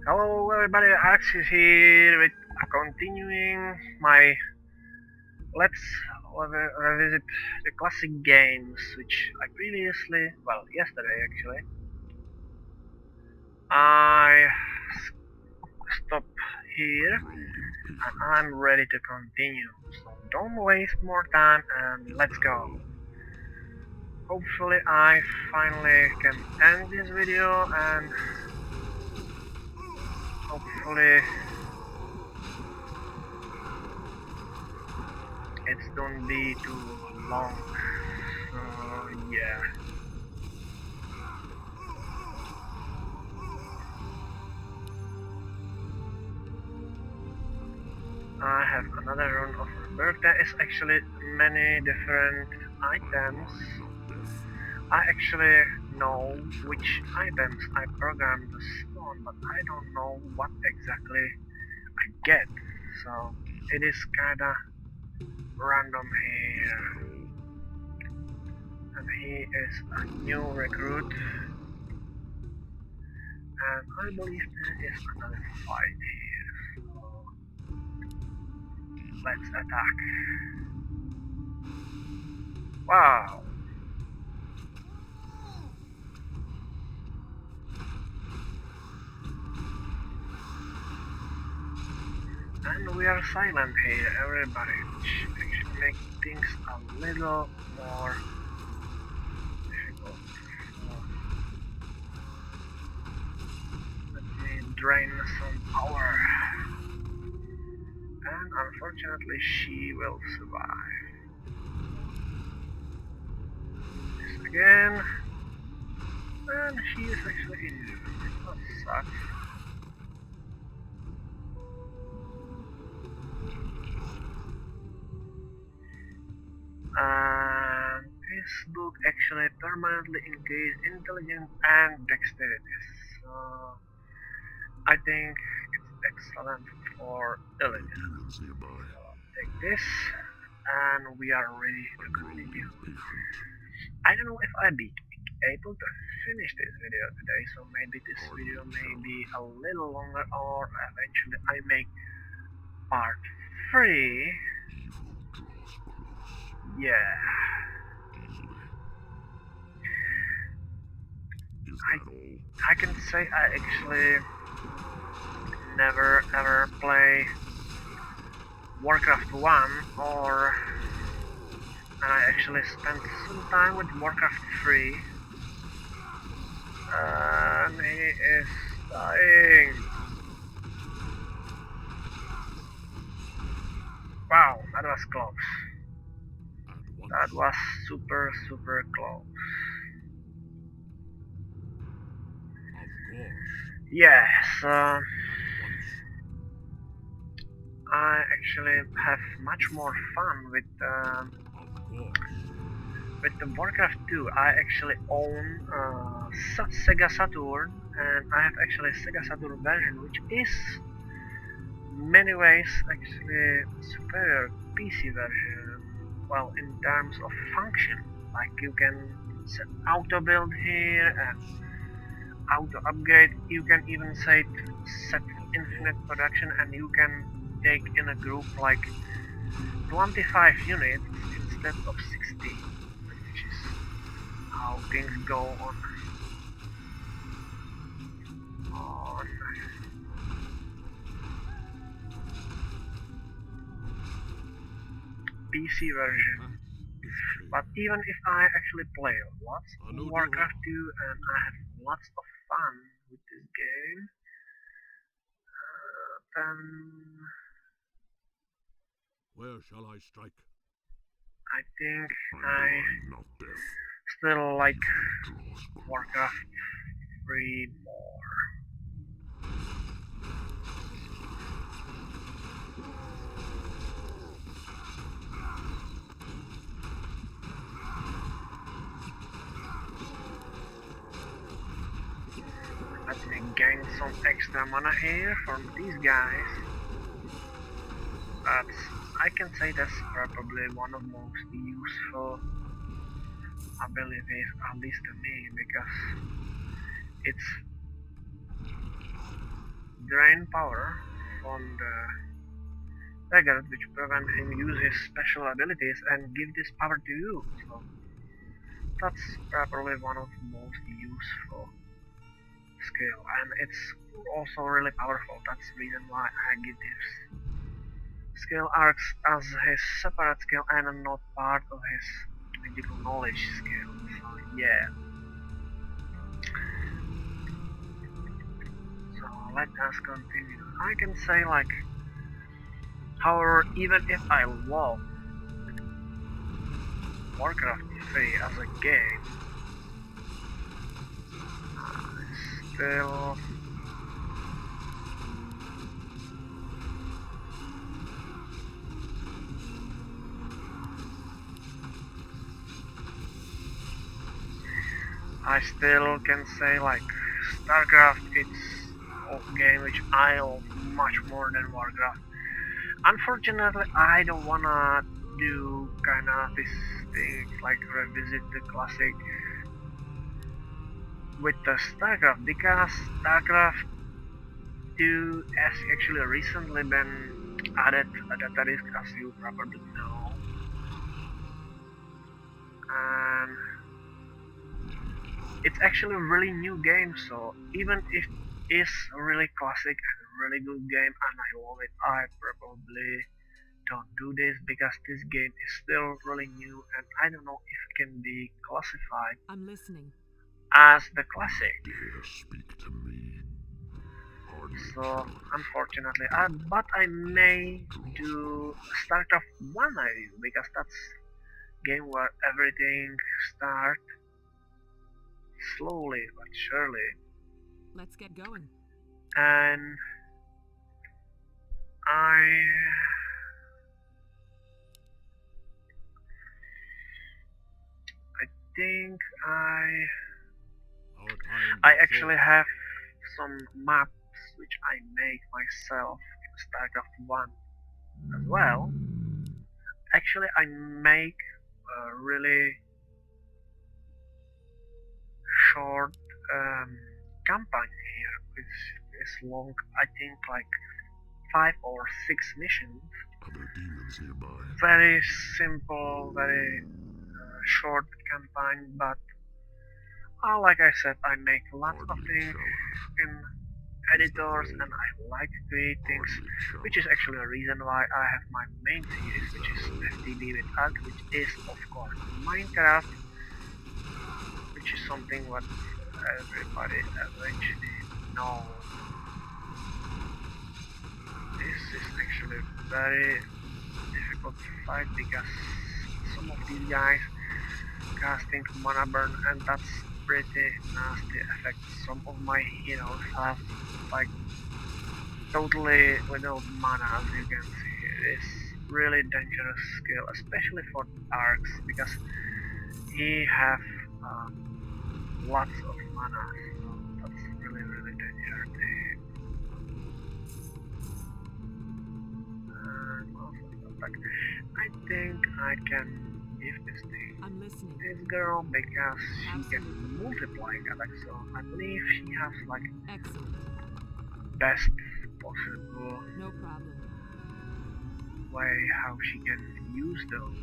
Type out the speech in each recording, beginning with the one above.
Hello everybody, Alex is here with continuing my let's revisit the classic games which I previously, well yesterday actually, I stopped here and I'm ready to continue. So don't waste more time and let's go. Hopefully I finally can end this video and hopefully it don't be too long. So yeah. I have another run of work. There is actually many different items. I actually know which items I programmed to spawn, but I don't know what exactly I get. So it is kinda random here. And he is a new recruit. And I believe there is another fight here. So let's attack. Wow! And we are silent here, everybody, which actually makes things a little more difficult. So, let me drain some power. And unfortunately she will survive. This again. And she is actually injured. That sucks. This book actually permanently increases intelligence and dexterity. So I think it's excellent for intelligence. So take this and we are ready to continue. I don't know if I'll be able to finish this video today, so maybe this video may be a little longer or eventually I make part 3. Yeah. I can say I actually never ever play Warcraft 1 or I actually spent some time with Warcraft 3 and he is dying. Wow, that was close. That was super close. Yeah, so I actually have much more fun with the Warcraft 2. I actually own Sega Saturn, and I have actually Sega Saturn version, which is many ways actually superior PC version. Well, in terms of function, like you can set auto build here and auto upgrade. You can even set infinite production, and you can take in a group like 25 units instead of 60, which is how things go on PC version. But even if I actually play lots of Warcraft 2 and I have lots of fun with this game, then where shall I strike? I think I still like Warcraft 3 more. Let me gain some extra mana here from these guys. I can say that's probably one of the most useful abilities, at least to me, because it's drain power from the dagger, which prevent him use his special abilities and give this power to you. So that's probably one of the most useful skill, and it's also really powerful. That's the reason why I give this skill arcs as his separate skill and not part of his magical knowledge skill. So yeah. So let us continue. I can say like, however, even if I love Warcraft 3 as a game, still can say like StarCraft, it's a game which I love much more than Warcraft. Unfortunately, I don't wanna do kinda this thing like revisit the classic with the StarCraft, because StarCraft 2 has actually recently been added a data disk, as you probably know, and it's actually a really new game. So even if it's a really classic and a really good game and I love it, I probably don't do this because this game is still really new and I don't know if it can be classified I'm listening. as the classic. Dare speak to me. Hardly So challenge. unfortunately, but I may do StarCraft 1 review because that's game where everything starts slowly but surely, Let's get going. and I I think Our time I is actually short. have some maps which I make myself in StarCraft 1 as well. Actually, I make a really short campaign here, which is long. I think like 5 or 6 missions. Other demons nearby. Very simple, very short campaign, but like I said, I make lots of Hardly things challenge. in editors and I like to create things, Hardly which is challenge. actually a reason why I have my main series, which is FTB with Arc, which is of course Minecraft, which is something what everybody eventually knows. This is actually very difficult to fight because some of these guys casting mana burn and that's pretty nasty effect. Some of my heroes have like totally without mana, as you can see. It is really dangerous skill, especially for arcs because he have lots of mana, so that's really dangerous. I think I can give this thing I'm listening. this girl because she can Absolutely. multiply attacks, so I believe she has like Excellent. best possible No problem. way how she can use those.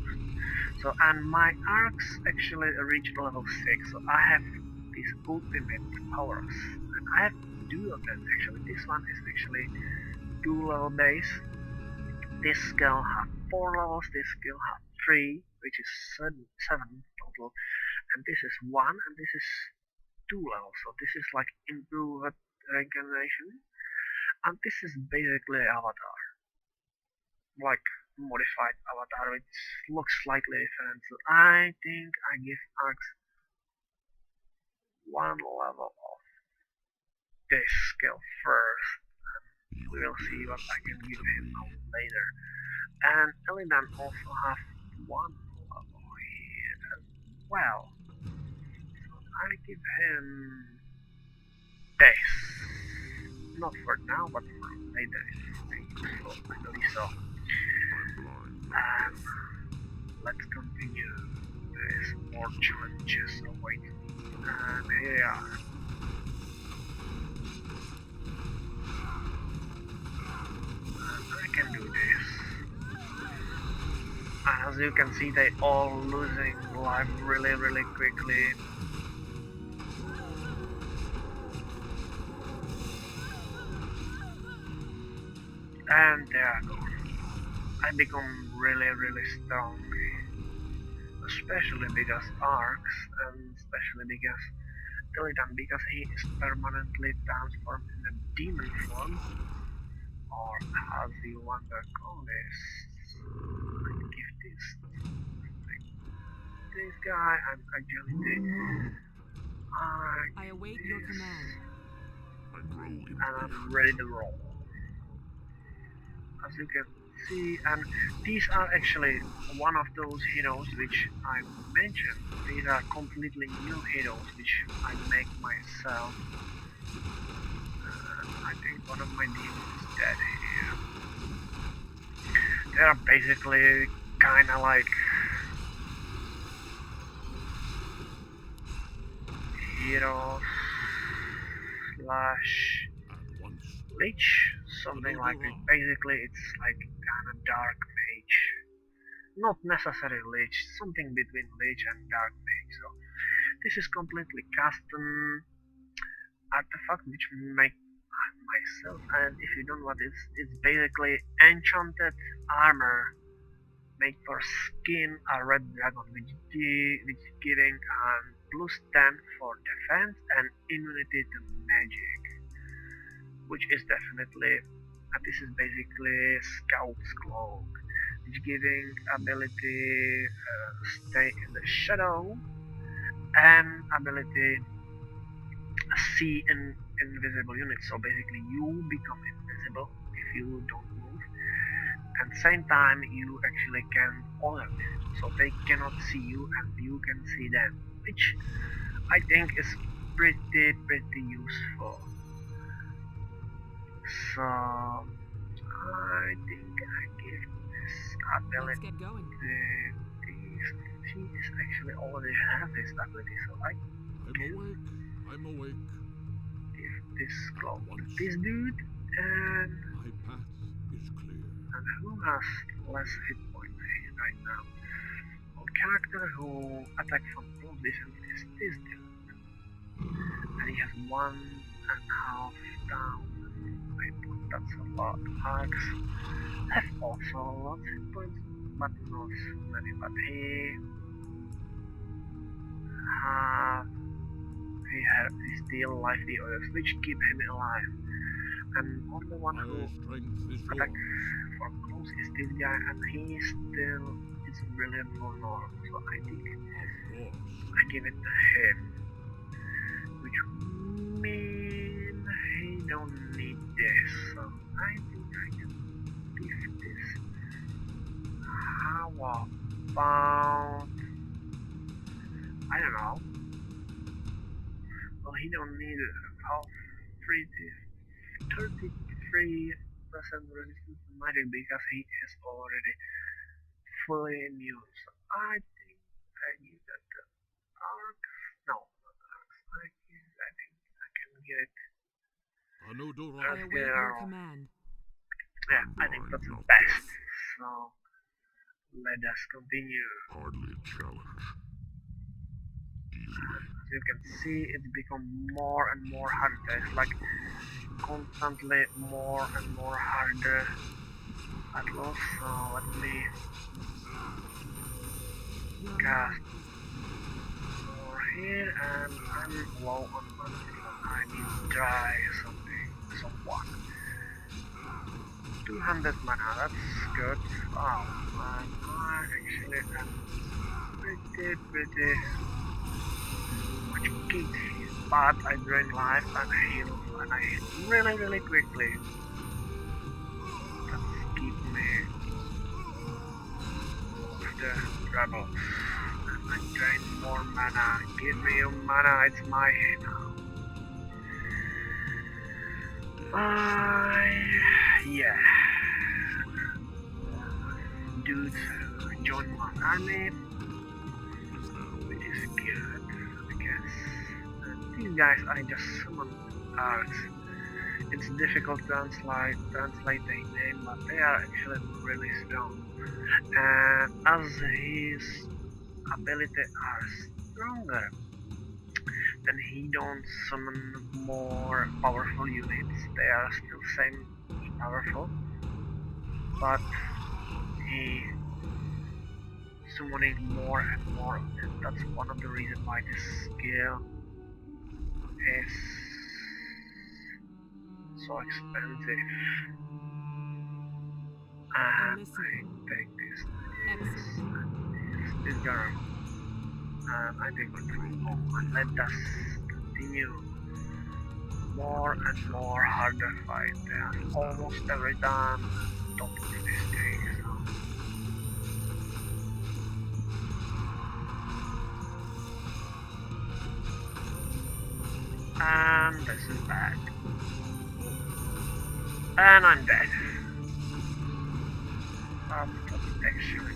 So and my arcs actually reach level 6, so I have these ultimate powers. And I have two of them actually. This one is actually 2 level base. This skill have 4 levels, this skill have 3, which is 7 total. And this is 1 and this is 2 levels. So this is like improved regeneration. And this is basically avatar. Like modified avatar which looks slightly different. So I think I give Arx 1 level of this skill first. You We will see dare what I can speak give to him me. out later. And Elidan also have 1 level here as well. So I give him this. Not for now, but for later it will be useful, I believe so. I'm blind, not And deaf. let's continue. There's more challenges awaiting me. And here they are. as you can see, they all losing life really quickly. And there I go. I become really strong, especially because arcs, and especially because Illidan, because he is permanently transformed in a demon form, or as you want to call this, give this guy an agility. I await your command. I grow And impatient. I'm ready to roll. As you can see, and these are actually one of those heroes which I mentioned. These are completely new heroes which I make myself. I think one of my demons is dead here. They are basically kinda like heroes slash At once. lich, something like it. Basically it's like kinda dark mage. Not necessarily lich, something between lich and dark mage. So this is completely custom artifact which make myself, and if you don't know what it's basically enchanted armor made for skin a red dragon which is giving plus 10 for defense and immunity to magic, which is definitely this is basically scout's cloak, which giving ability stay in the shadow and ability see in invisible units. So basically you become invisible if you don't move, and same time you actually can other visible, so they cannot see you and you can see them, which I think is pretty useful. So I think I give this Let's ability get going. she is actually already have this ability, so I I'm awake. give this cloak to Once. this dude, and My path is clear. who has less hit points right now? Well, character who attacks from close distance is this dude, and he has 1.5 thousand hit points. That's a lot. Arcs have also a lot of hit points, but not so many. But he still life the others, which keep him alive. And only one My who strength is attack yours. from close is this guy, and he still is really vulnerable. So I think Of course. I give it to him, which mean he don't need this. So I think I can give this. How about I don't know. Well, he don't need half 33% resistance to magic because he is already fully immune. So I think I give that to Arc. No, not Arc. I think I can give it. Anodora. I await your command. Yeah, I think that's the best. So let us continue. Hardly a challenge. Easily. As you can see, it's become more and more harder. It's like constantly more and more harder battles. So let me Your cast command. more here, and I'm low on mana, so I need to try something, some water. 200 mana, that's good. Wow, and I actually am pretty much kicked here, but I drain life and I heal really quickly. That's keep me off the troubles. And I drain more mana. Give me your mana, it's my now. Yeah. Dudes join my army, which is good, I guess. And these guys I just summoned arcs. it's difficult to translate the name, but they are actually really strong. And as his ability are stronger, then he don't summon more powerful units. They are still same powerful, but he summoning more and more of them. That's one of the reasons why this skill is so expensive. I'm And I listening. think Excellent. this girl. And I think we're going to go and let us continue more and more harder fight. There's almost every time top of this thing. So. And this is bad. And I'm dead. That's actually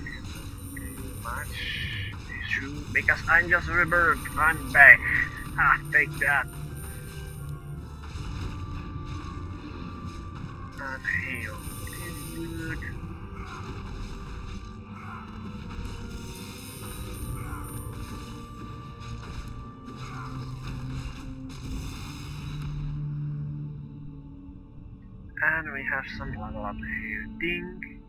too much. It's true, because I'm just rebirth. I'm back. Ah, take that. And heal. This dude. And we have some level up here. Ding.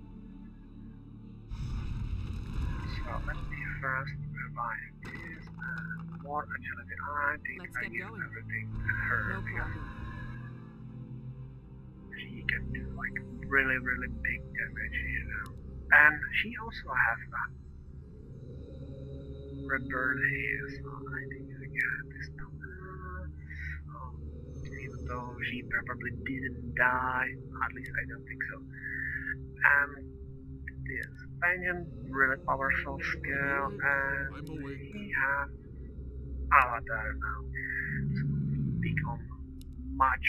So let me first revive this and more agility. I think Let's I get give going. everything to her No because problem. she can do like really big damage here now. And she also has a rebirth here, so I think we got this stuff. Even though she probably didn't die, at least I don't think so. And this Vengeance, really powerful skill, and I'm awake. he has Avatar now. So become much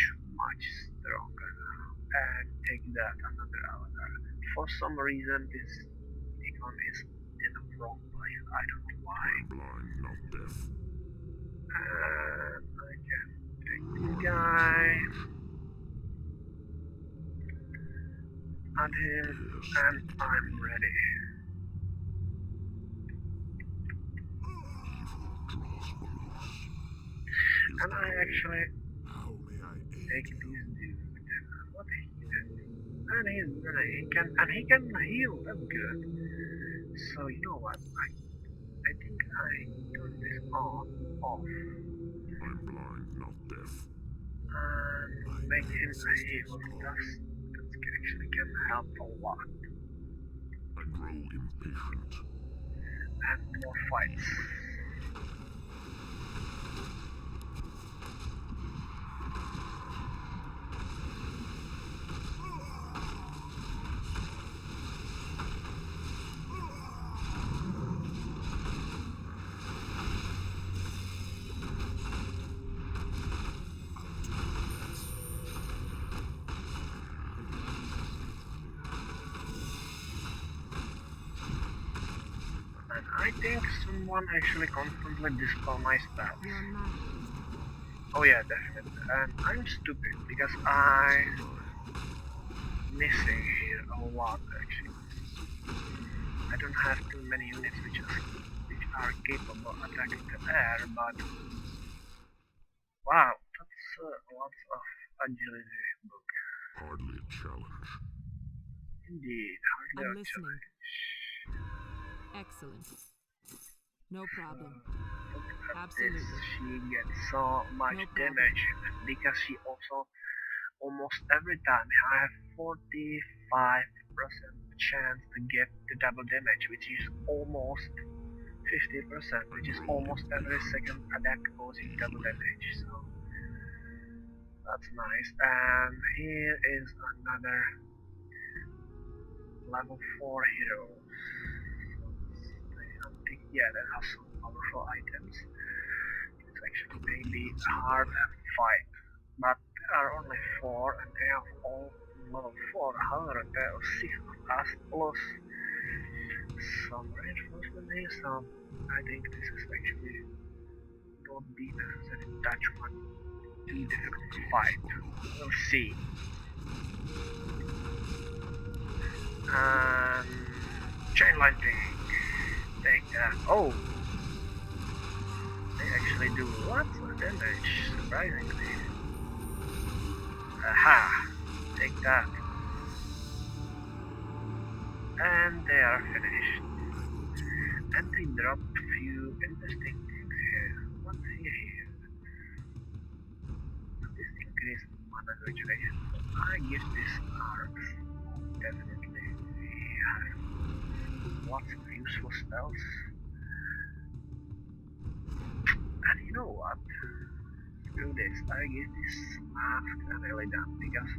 stronger now. And take that another Avatar. For some reason this icon is in the wrong place. I don't know why. I'm blind, not deaf. And I can take this guy, add him, Yes, and it I'm can be. ready. Evil draws close. Is And that I all? actually How may I take aid this you? dude. What he can do. And he can heal, that's good. So you know what? I think I turn this on, off, I'm blind, not deaf. and My make him a ancestors' healer. blood. That actually can help a lot. I grow impatient. And more fights. And I think someone actually constantly dispel my spells. You're mine. Oh yeah, definitely. And I'm stupid because I'm missing here a lot actually. I don't have too many units which are capable attacking the air, but wow, that's lots of agility book. Hardly a challenge. Indeed, hardly I'm a listening. challenge. Excellent. No problem. Look at Absolutely. this, she gets so much No problem. damage because she also almost every time I have 45% chance to get the double damage, which is almost 50%, which is almost every second attack causing double damage. So that's nice. And here is another level 4 hero. Yeah, that has some powerful items. It's actually maybe a hard fight, but there are only 4 and they have all level 4. However, there are 6 of us plus some reinforcement here, so I think this is actually not be necessary to touch one. too difficult to fight. We'll see. Chain lightning. Take that. Oh! They actually do lots of damage, surprisingly. Aha! Take that. And they are finished. And they drop a few interesting things here. What's here? This increased mana regeneration. I guess this arcs definitely have lots of useful spells. And you know what? Screw this. I give this mask an elegant because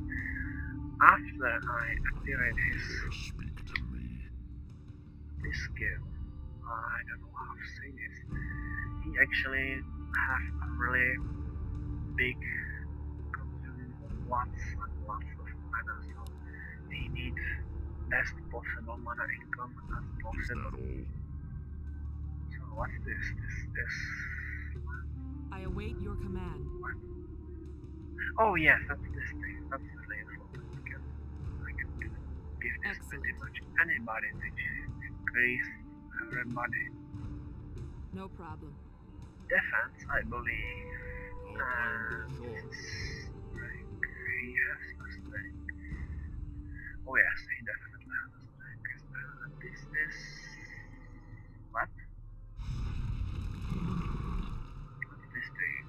after I activate Speak to me. this skill, I don't know how to say this. He actually has a really big consume lots and lots of mana, so he needs best possible mana income as Is that possible. all? So what's this? This I await your command. what? Oh yes, that's this thing. That's really useful because I can give this pretty much anybody which increase everybody. No problem. Defense, I believe. Our iron sword. Strength. He has a strength. Oh yes, he definitely has a strength. And this is what? What's this thing?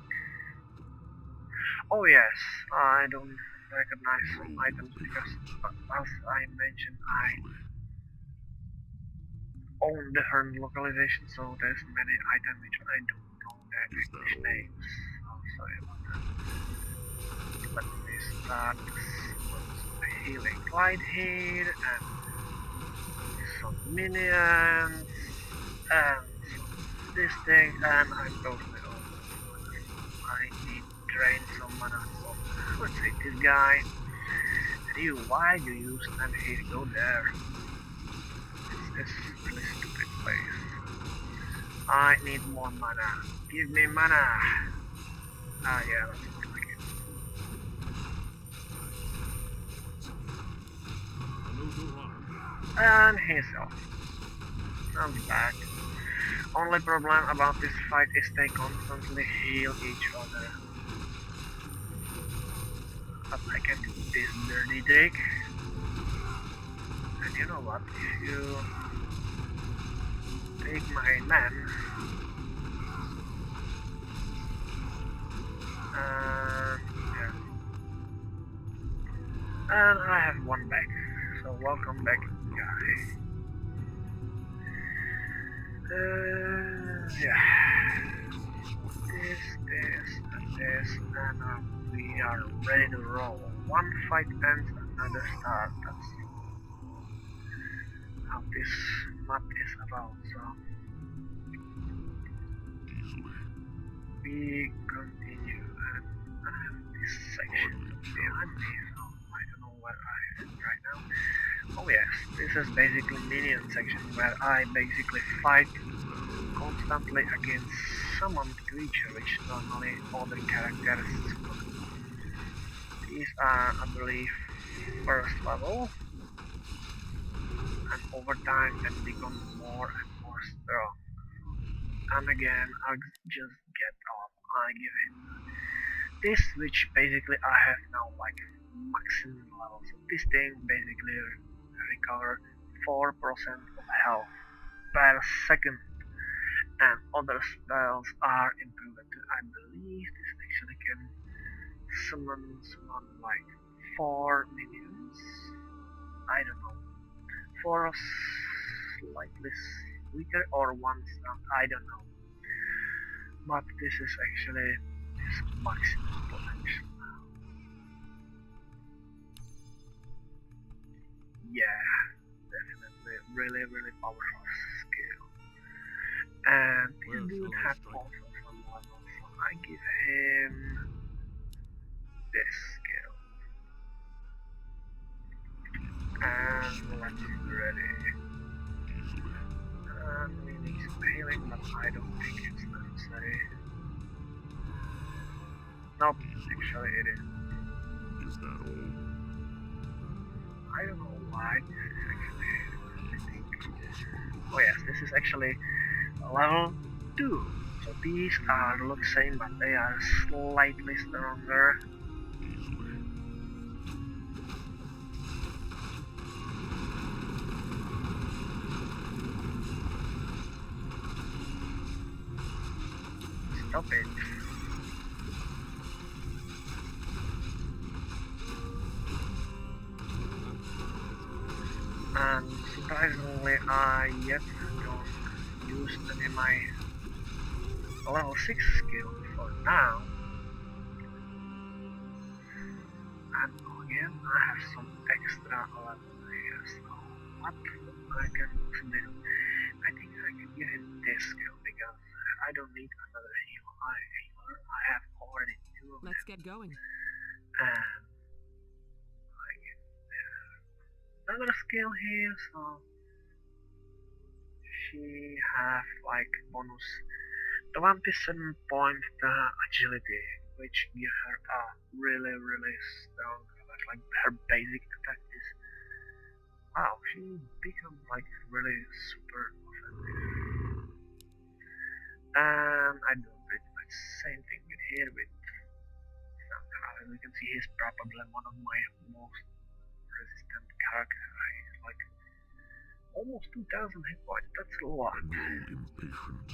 Oh yes, I don't recognize some items because, as I mentioned, I own different localization, so there's many items which I don't know their English names. Oh, sorry about that. Let me start the healing light here, and some minions, and this thing, and I'm totally over. I need to drain some mana from, let's say, this guy. And you, why do you stand here? Go there. This is really stupid place. I need more mana. Give me mana. Ah, yeah, that's what I get. And he's off. Sounds bad. Only problem about this fight is they constantly heal each other. But I can do this dirty trick. And you know what? If you take my man, yeah. And I have one back. So welcome back, guy. Yeah. This, and this, and we are ready to roll. One fight ends, another starts. That's how this map is about. So we continue, and I have this section behind me. So I don't know where I am right now. Oh yes, this is basically minion section where I basically fight constantly against summoned creature which normally other characters summon. These are, I believe, first level, and over time can become more and more strong. And again, I'll just get off. I give him this, which basically I have now like maximum level. So this thing basically recover 4% of health per second, and other spells are improved. I believe this actually can summon like 4 minions. I don't know. 4 slightly weaker or 1 strong. I don't know. But this is actually his maximum potential now. Yeah, definitely really powerful skill. And this dude has also some levels, so I give him this skill. And let's get ready. And we need some healing, but I don't think it's necessary. Nope, actually it is. Is that all? I don't know why this is actually. Exhaustion. Oh yes, this is actually level 2. So these are look same, but they are slightly stronger. Easily. Stop it. And surprisingly, I yet don't use any of my level 6 skill for now. And again, I have some extra level here, so what I can do? I think I can give him this skill because I don't need another healer. I have already 2 of them. Let's get going. And I get another skill here, so she have like bonus 27 point agility, which give her a really strong attack. Like her basic attack is wow, she becomes like really super offensive. And I do pretty much same thing with here with somehow as we can see he's probably one of my most resistant characters. Like almost 2000 hit points, that's a lot. I grow impatient.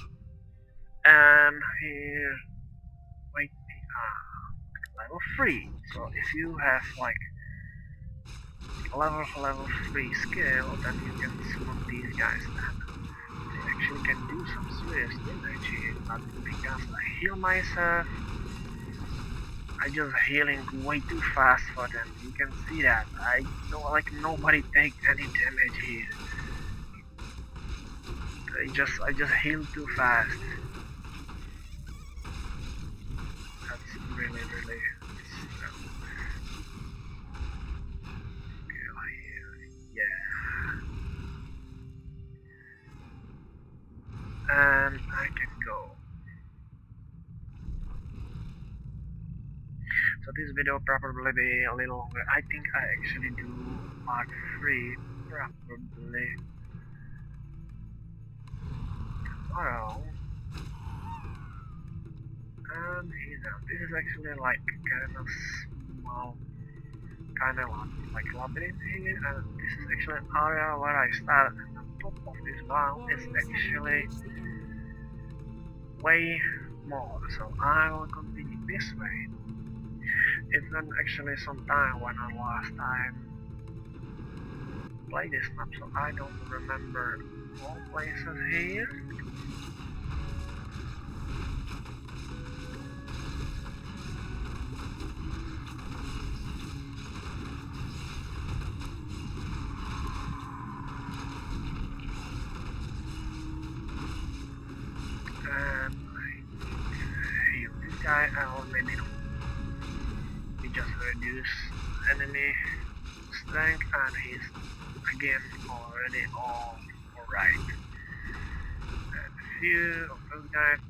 And here wait level 3. So if you have like level 3 skill, then you can summon these guys then. They actually can do some serious damage here, but because I heal myself, I just healing way too fast for them. You can see that. I know like nobody take any damage here. I just heal too fast. That's really yeah. And I can go. So this video probably be a little longer. I think I actually do part 3 probably tomorrow. And this is actually like kind of small, kind of like labyrinth here, and this is actually an area where I start. And on top of this wall is actually way more, so I will continue this way. It's been actually some time when I last time played this map, so I don't remember all places here. And I heal this guy, or maybe not. We just reduce enemy strength, and he's again already all alright. And a few of those guys,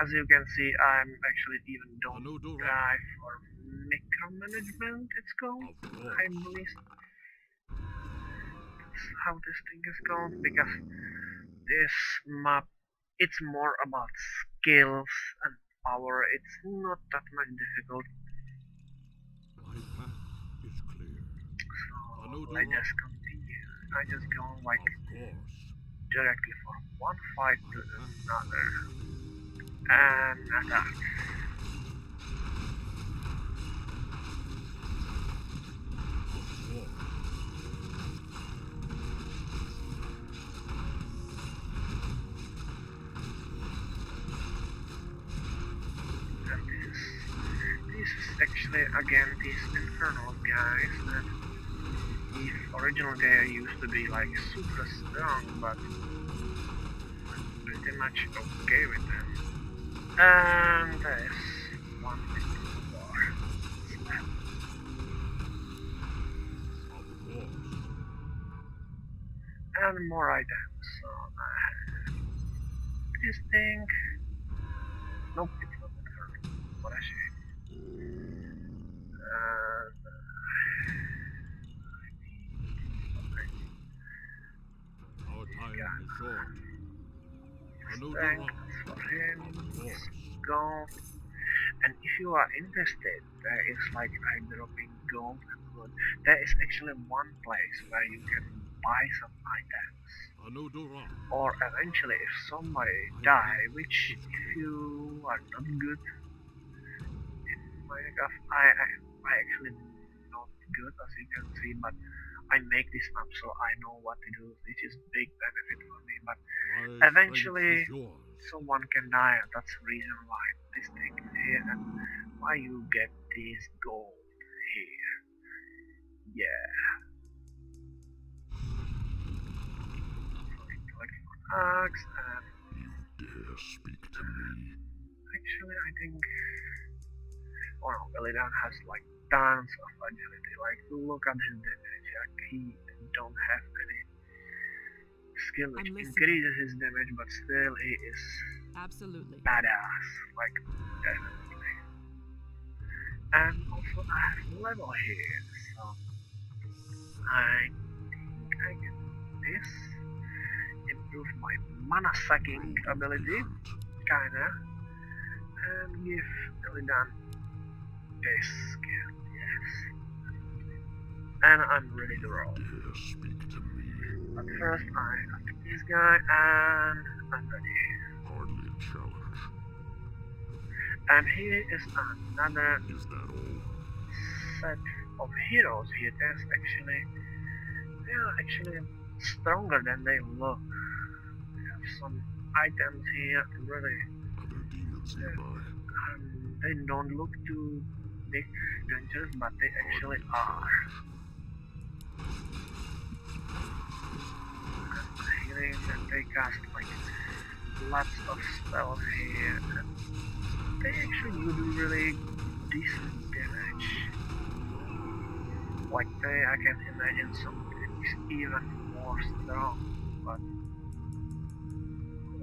as you can see, I'm actually even don't try for micromanagement, it's called, I believe. That's how this thing is called, because this map, it's more about skills and power, it's not that much difficult. My path is clear. So I just continue. I just go like Of course. directly from one fight to another. And attack. And this is actually again these infernal guys, and if originally they used to be like super strong, but I'm pretty much okay with them. And there's one more. Snap. Of course. And more items. So this thing. Nope, it's not gonna hurt. What a shame. short. Another Strength round. for him. Of course. Gold. And if you are interested, there is like I'm dropping gold and wood. There is actually one place where you can buy some items. Another round. Or eventually if somebody die, which if you are not good in Minecraft, I actually not good as you can see, but I make this up so I know what to do, which is big benefit for me, but My eventually strength is yours. someone can die, and that's the reason why this thing is here and why you get this gold here. Yeah. So we collect for axe, and You dare speak to me? actually I think, oh no, Illidan has like tons of agility, like look at his damage, like he don't have any skill which I'm listening. increases his damage, but still he is Absolutely. badass, like definitely. And also I have level here, so I think I can do this. Improve my mana sucking ability, kinda, and give Illidan this skill, yes. And I'm ready to roll. Dare speak to me? But first I attack this guy and I'm ready. Hardly a challenge. And here is another Is that all? set of heroes here. They are actually stronger than they look. We have some items here, really, Other demons nearby. they don't look too big dangerous, but they actually Hardly a are. challenge. Healing, and they cast like lots of spells here, and they actually do really decent damage. Like I can imagine something even more strong, but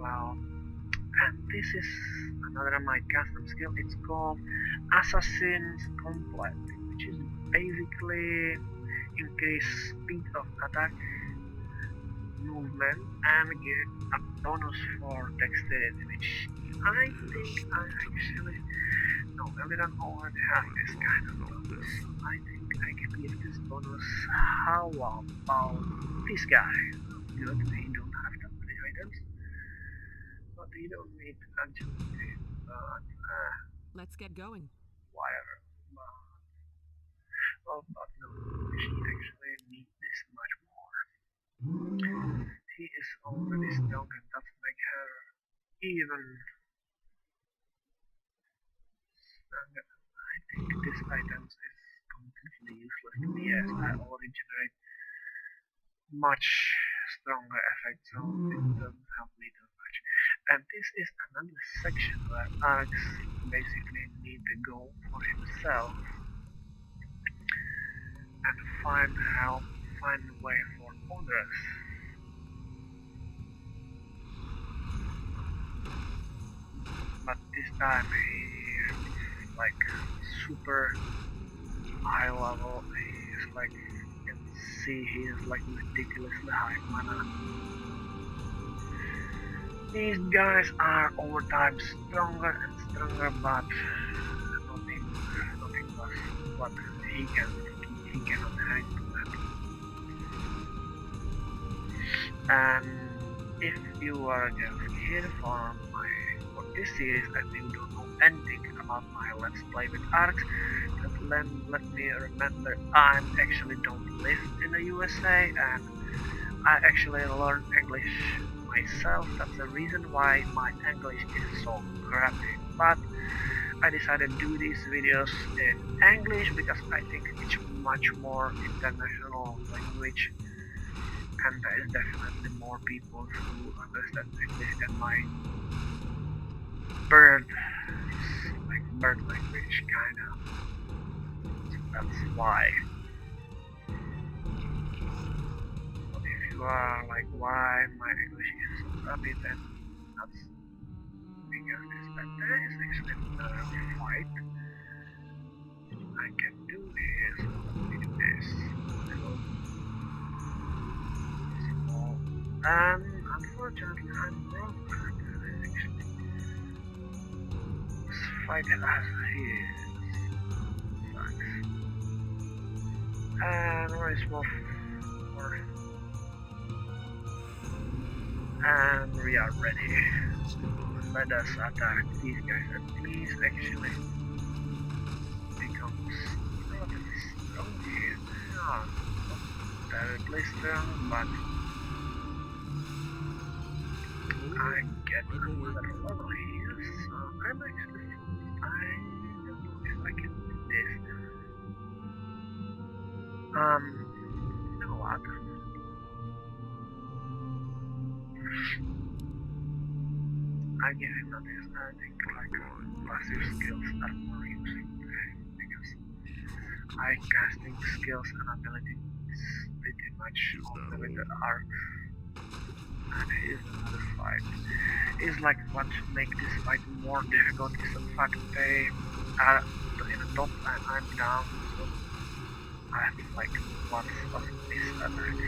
well, and this is another of my custom skill. It's called Assassin's Complet, which is basically increase speed of attack, movement, and get a bonus for dexterity, which I think I actually no, Elviran already have this kind of bonus. I think I can give this bonus. How about this guy? Good, we don't have that many items, but we don't need agility, but Let's get going. whatever. But no, she actually need this much more. He is already strong and that make her even stronger. I think this item is completely useless to me as I already generate much stronger effect, so it doesn't help me too much. And this is another section where Arx basically need to go for himself and find a way for others. But this time he is like super high level. He is like, you can see he is like ridiculously high mana. These guys are over time stronger and stronger, but nothing was what he cannot hang to them. And if you are just here for this series and you don't know anything about my Let's Play with Arx, let me remember I actually don't live in the USA and I actually learned English myself. That's the reason why my English is so crappy. But I decided to do these videos in English because I think it's much more international language and there is definitely more people who understand English than my bird language kinda. So that's why. But if you are like why my English is so crappy, then that's because this. But there is actually another fight I can do is let me do this. And unfortunately I'm broke actually. This fight as he is. Sucks. And let's move forward. And we are ready. Let us attack these guys and please actually becomes relatively strong here. Not terribly strong, but I get another level here, so I'm actually I don't know if I can do this. You know what? I give him notice. I think like passive skills are more useful because I casting skills and abilities pretty much only that are and here's another fight. It's like what makes this fight more difficult is the fact they are in the top and I'm down, so I have like lots of disadvantage.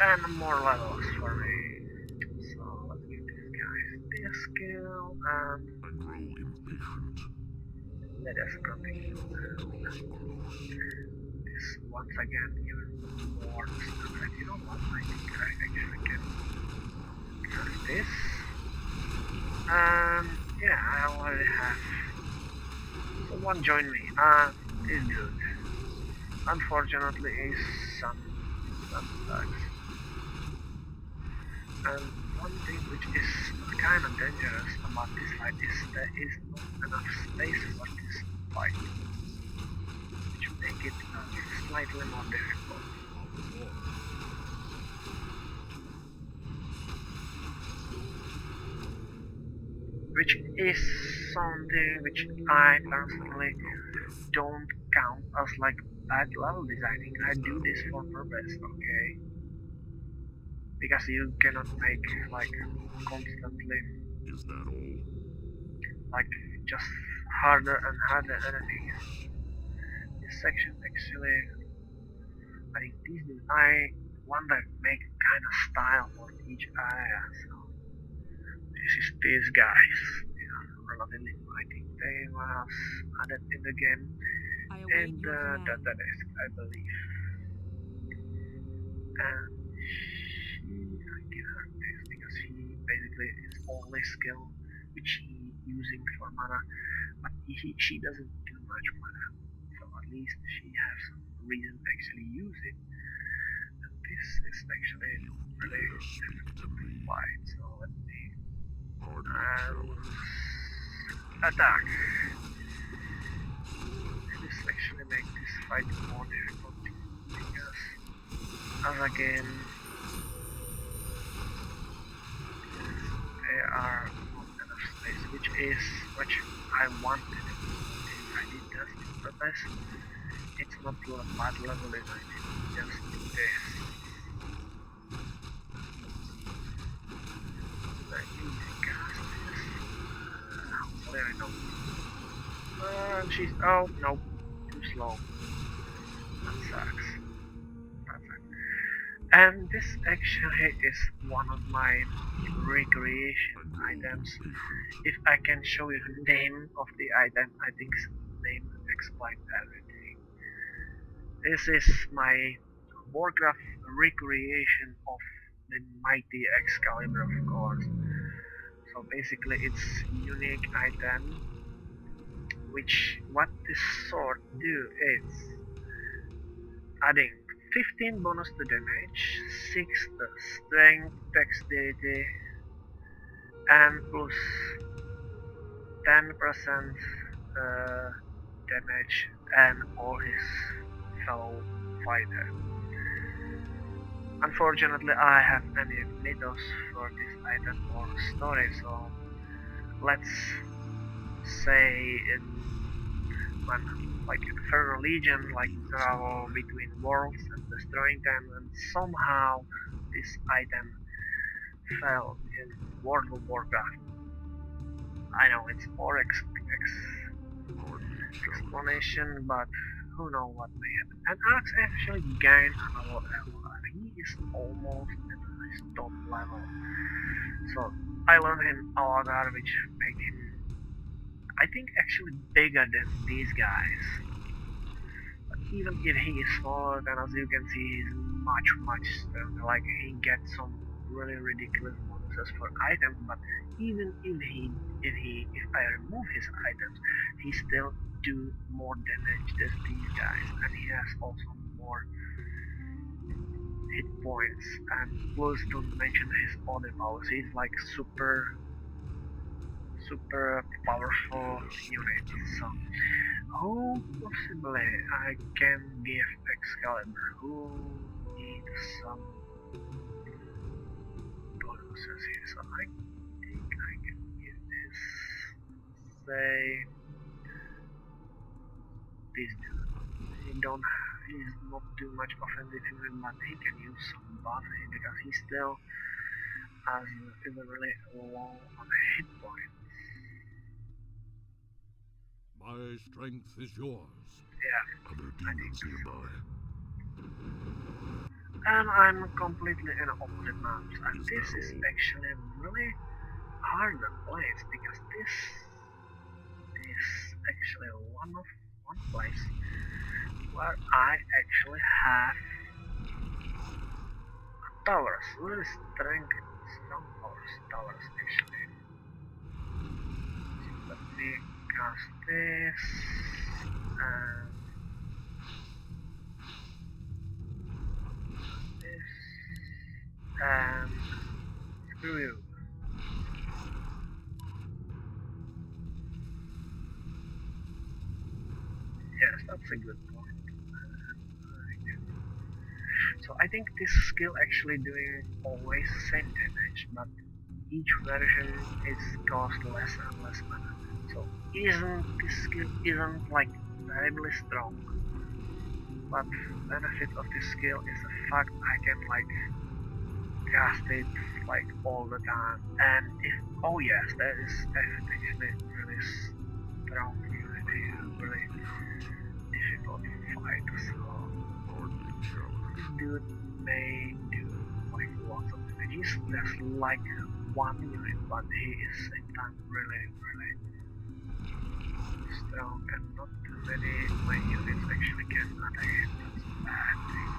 And more levels for me. So let's give this guy this skill and I grow impatient. let us continue. This once again even more stuff. And you know what? I think I actually can cast this. Yeah, I already have someone join me. It's good. Unfortunately, is some bugs. And one thing which is kind of dangerous about this fight is there is not enough space for this fight, which make it slightly more difficult. Which is something which I personally don't count as like bad level designing. I do this for purpose, okay? Because you cannot make like constantly Is that all? like just harder and harder enemies. This section actually I think I want to make kind of style for each area. So this is these guys. They are relatively I think they was added in the game I in await the your command. database I believe. And she I give her this because she basically is only skill which he using for mana, but she doesn't do much mana, so at least she has some reason to actually use it. And this is actually really difficult to fight, so let me Hardly a challenge. attack. This actually makes this fight more difficult because as again there are not enough space, which I wanted. I did just on purpose. It's not a bad level design, it's just this. I need to cast this. Hopefully I know. She's oh no, too slow. That sucks. And this actually is one of my recreation items. If I can show you the name of the item, I think the name explains everything. This is my Warcraft recreation of the mighty Excalibur, of course. So basically it's unique item, which what this sword do is adding 15 bonus to damage, 6 to strength, dexterity, and plus 10% damage and all his fellow fighter. Unfortunately, I have any mythos for this item or story, so let's say in when like Infernal Legion like travel between worlds and destroying them, and somehow this item fell in World of Warcraft. I know it's more explanation, but who knows what may happen. And Alex actually gained another level, and he is almost at his top level. So I learned him Alagar, which made him, I think, actually bigger than these guys. But even if he is smaller, then as you can see, he's much stronger. Like, he gets some really ridiculous bonuses for items, but even if I remove his items, he still do more damage than these guys, and he has also more hit points, and plus don't mention his other powers. He's like super powerful unit. So who possibly I can give Excalibur? Who needs some bonuses here? So I think I can give this, say, this dude. He's not too much offensive unit, but he can use some buffing because he still is really low on hit points. My strength is yours. Yeah, Other I think demons nearby. and I'm completely in opposite maps, and Is this that is all? actually really hard to play because this is actually one place where I actually have towers, really strong towers actually. So let me cast this and this and screw you. Yes, that's a good point. So I think this skill actually doing always same damage, but each version is cost less and less mana. So this skill isn't like terribly strong, but benefit of this skill is the fact I can like cast it like all the time. And if oh yes, that is actually really strong unit here, really difficult to fight. So Hardly challenge. this dude may do like lots of damage. He's just like one unit, but he is same time really strong, and not too many my units actually can attack him. That's a bad thing.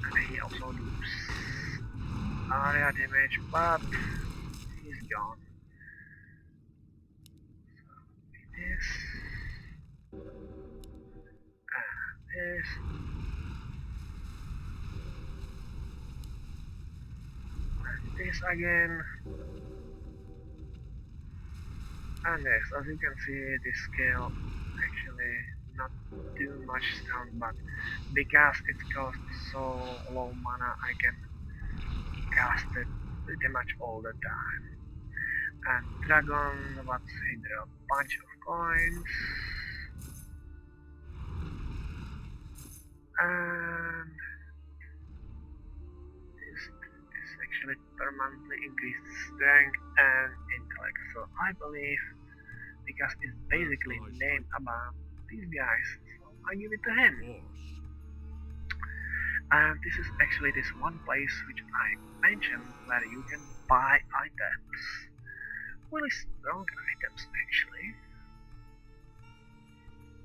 And he also does area damage, but he's gone. So this and this. And this again. And this. As you can see, this skill actually not too much strong, but because it costs so low mana, I can cast it pretty much all the time. And dragon, let's say there are a bunch of coins. And this actually permanently increased strength and intellect. So I believe because it's basically named about these guys, so I give it to him. Force. And this is actually this one place which I mentioned where you can buy items. Really strong items actually.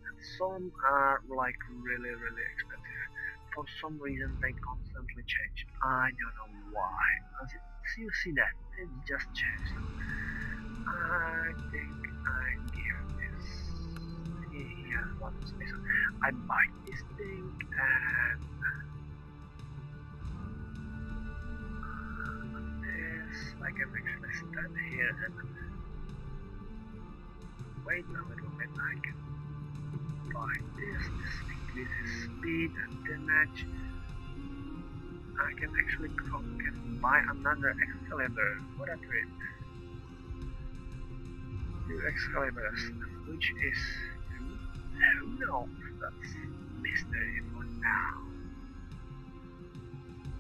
And some are like really expensive. For some reason they constantly change. I don't know why. As you see that, it just changed. I think I give this. Yeah, what is this? I buy this thing and this. I can actually stand here and wait a little bit. I can buy this. This increases speed and damage. I can actually buy another Excalibur. What a treat. 2 Excaliburs, which is who knows? That's mystery for now.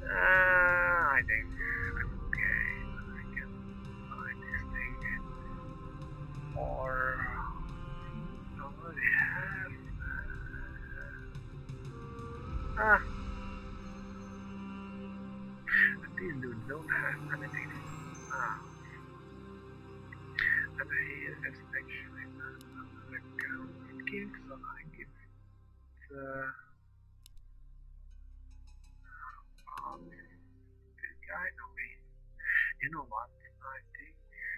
I think I'm okay. I can buy this thing or I already have Ah, these dudes don't have anything. Ah, and here is actually another account king, so I give the this guy away. You know what? I think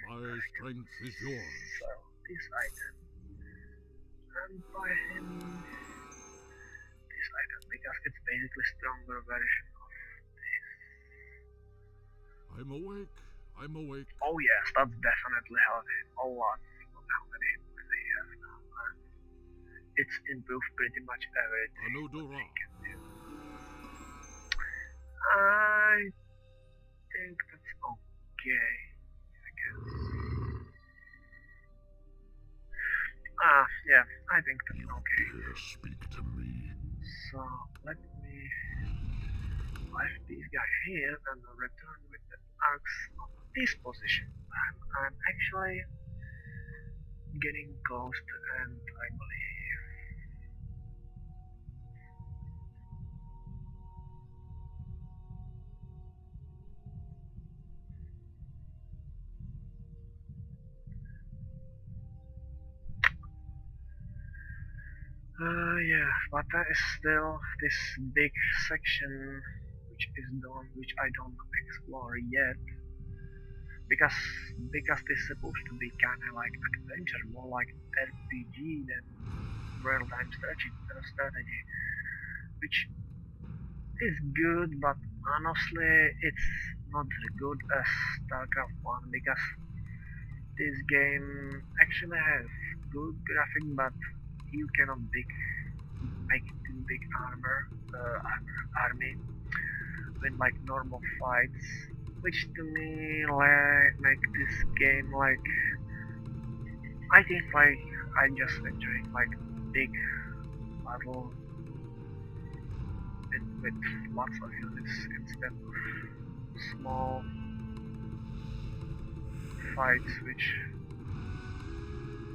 My I can strength is yours. sell this item and buy him this item because it's basically stronger version of this. I'm awake. I'm awake. Oh yes, that's definitely helped him a lot from how many hit points he has now. And it's improved pretty much everything what Anodora. he can do. I think that's okay, I guess. Ah, yeah, I think that's You okay. dare speak to me? So let me lift this guy here and return with the axe on this position. And I'm actually getting close to end, I believe. Yeah, but there is still this big section which is done, which I don't explore yet. Because this is supposed to be kinda like adventure, more like RPG than real-time strategy, which is good, but honestly it's not as good as StarCraft 1 because this game actually has good graphic, but you cannot make too big army with like normal fights, which to me like make this game like I think like I just enjoying like big battle with lots of units instead of small fights which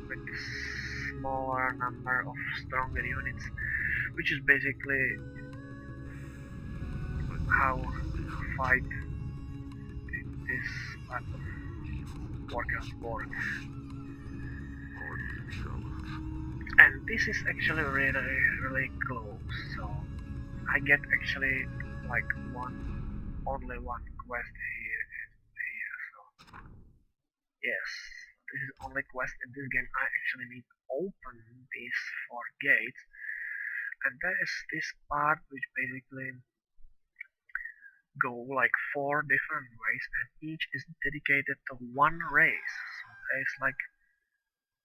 with smaller number of stronger units, which is basically how fight in this part of Warcraft works. Hardly a challenge. And this is actually really close, so I get actually like only one quest here, so yes, this is only quest in this game. I actually need to open these 4 gates, and there is this part which basically go like 4 different ways, and each is dedicated to one race. So there's like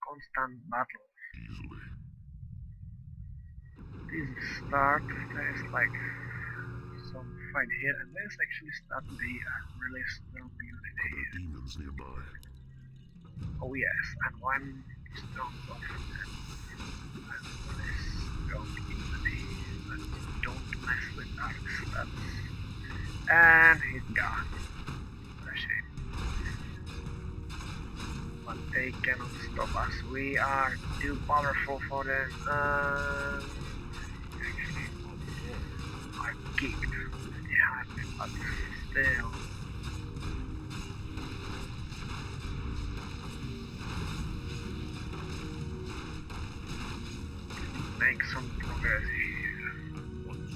constant battle. Easily. This start, there's like some fight here, and there's actually start to be a really strong unit Are there here. demons nearby? Oh yes, and one strong buff and really strong unity, but don't mess with our stats. And he's gone. What a shame. But they cannot stop us. We are too powerful for them. Actually, are kicked. They have it, but still. Make some progress here. Once.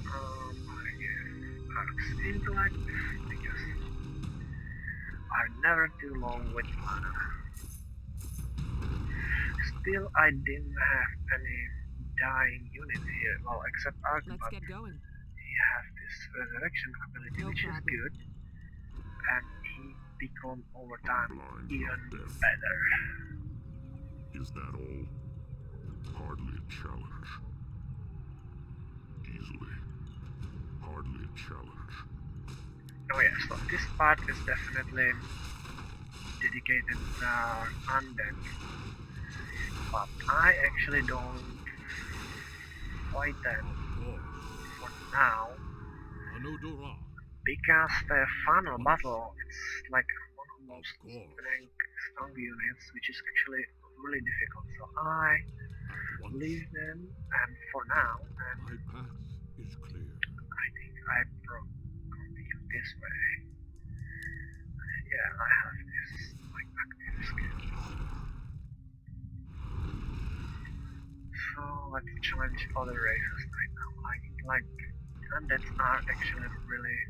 I guess Arc's intellect, because are never too long with mana. Still, I didn't have any dying units here, well, except Arc, Let's but get going. he has this resurrection ability, No which problem. is good, and he become over time Blind, even not deaf. better. Is that all? Hardly a challenge. Easily. Hardly a challenge. Oh yeah, so this part is definitely dedicated to undead, but I actually don't fight them Of course. for now, Anodora. because the final battle it's like one of Of those course. strong units, which is actually really difficult. So I At once. leave them, and for now, and My path is clear. I think I continue this way. Yeah, I have this like active skill. So let's challenge other races right now. Like undeads are actually really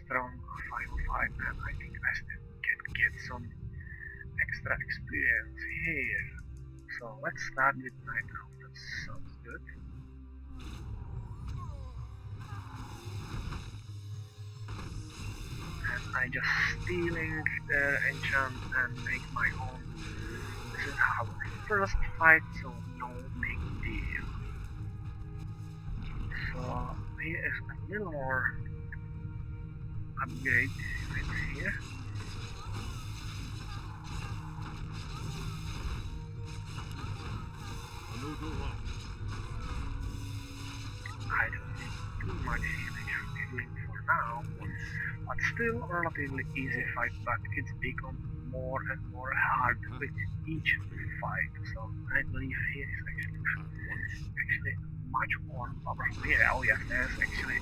strong final fight, and I think I still can get some extra experience here. So let's start with Night Elf. That sounds good. And I just stealing their enchant and make my own. This is our first fight, so no big deal. So here is a little more upgrade units here. Another round. I don't need too much healing for now, but still a relatively easy fight, but it's become more and more hard with each fight, so I believe here is actually much more powerful here. Oh yes, there's actually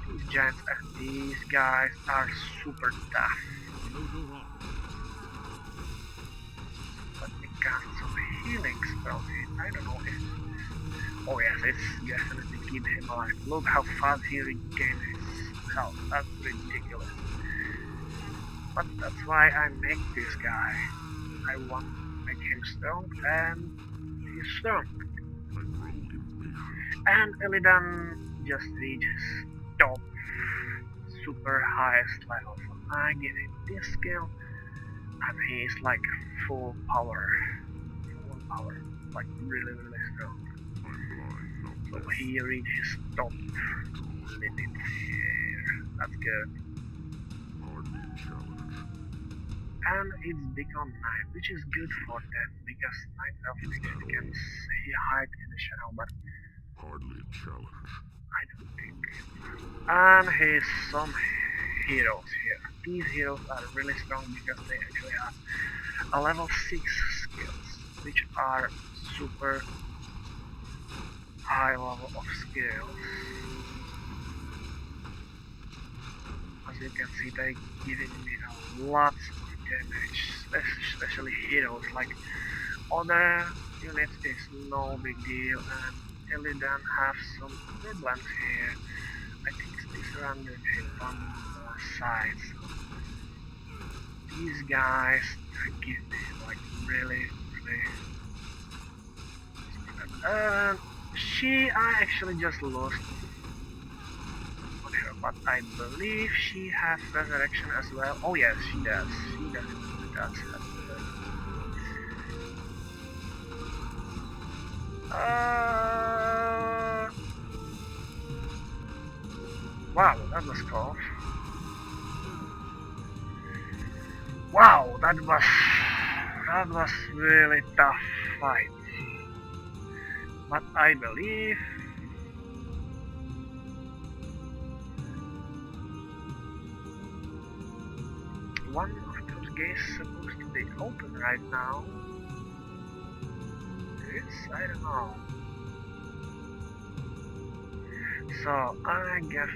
these giants, and these guys are super tough. Another round. Let me cast some healing spells here. I don't know if... Oh yes, it's definitely keep him alive. Look how fast he regains his health. That's ridiculous. But that's why I make this guy. I want to make him strong, and he's strong. I grow impatient. And Illidan just reaches top super highest level. So I give him this skill, and he's like full power. Full power. Like really strong. I'm blind, not So deaf. he reaches top limit here. That's good. Hardly a challenge. And it's become night, which is good for them because night elf actually can hide in the shadow, but Hardly a challenge. I don't think. And here's some heroes here. These heroes are really strong because they actually have a level 6 skills, which are super high level of skills. As you can see, they giving me a lot of damage, especially heroes. Like other units is no big deal, and Illidan have some problems here. I think this random hit on more sides. So these guys give me like really. I actually just lost on her, but I believe she has resurrection as well. Oh yes, she does. She definitely does have wow, that was close. Wow, that was really tough fight. But I believe one of those gates is supposed to be open right now. It's, I don't know. So I get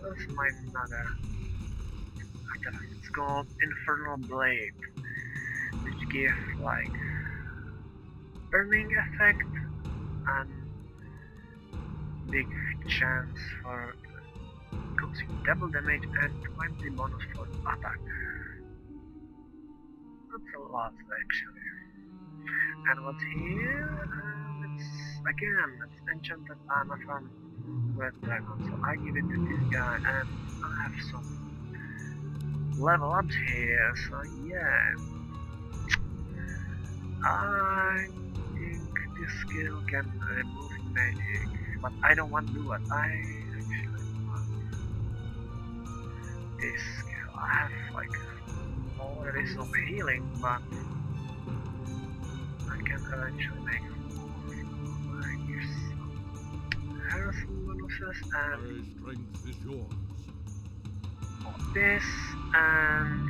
what's my another artifact? It's called Infernal Blade, which gives like burning effect and big chance for causing double damage and 20 bonus for attack. That's a lot actually. And what's here? It's enchanted armor from Red Dragon. So I give it to this guy, and I have some level ups here. So yeah, I think this skill can remove magic, but I don't want to do it. I actually want this skill. I have like already some healing, but I can eventually make more. I use some bonuses and My strength is yours. this and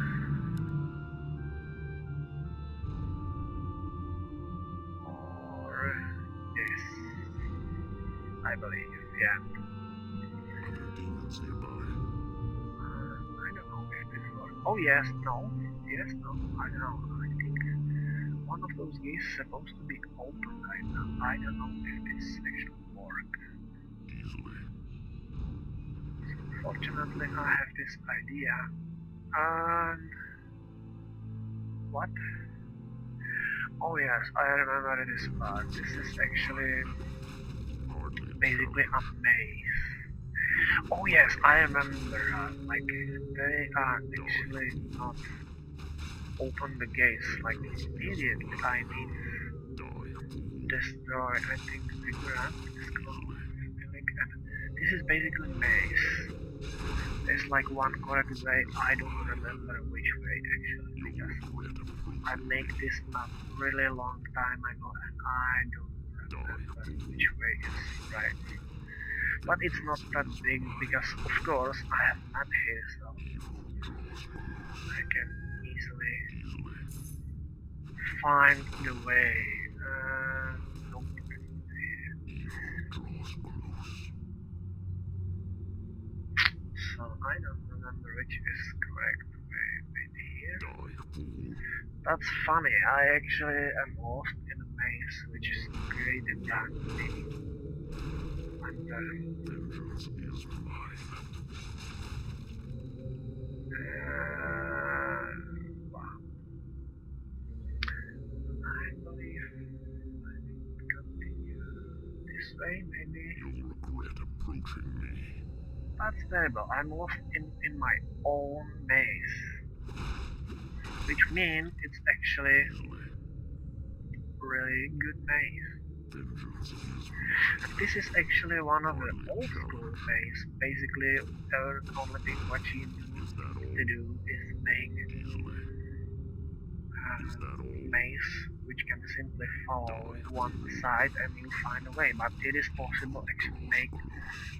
I believe, yeah. Are there demons nearby? I don't know if this works. Oh yes, no, I don't know. I think one of those gates is supposed to be open right now. I don't know if this actually works. Easily. Fortunately, I have this idea. And what? Oh yes, I remember this part. This is actually Hardly a basically a challenge. maze. Oh yes, I remember. Like they are actually not open the gates like immediately. I need Die, fool. destroy. I think the ground is closed. And this is basically maze. There's like one correct way. I don't remember which way actually You'll because regret I approaching make me. this a really long time ago and I don't Die, remember fool. which way is right. But it's not that Vengeance big is because mine. of course I have map here so Evil draws close. I can easily Easily. find the way. Nope. Evil draws close. So I don't remember which is correct way. Maybe here. Die, fool. That's funny. I actually am lost in a maze which is created by me. And Vengeance is mine. wow. I believe I need to continue this way maybe. You'll regret approaching me. That's terrible. I'm lost in my own maze. Which means it's actually Easily. really good maze. Vengeance is And mine. this is actually one of the Hardly a old school challenge. maze. Basically, the only thing what you Is that need all? to do is make Easily. Is that all? maze which can simply follow Die, one fool. side and you find a way. But it is possible Evil actually draws make close.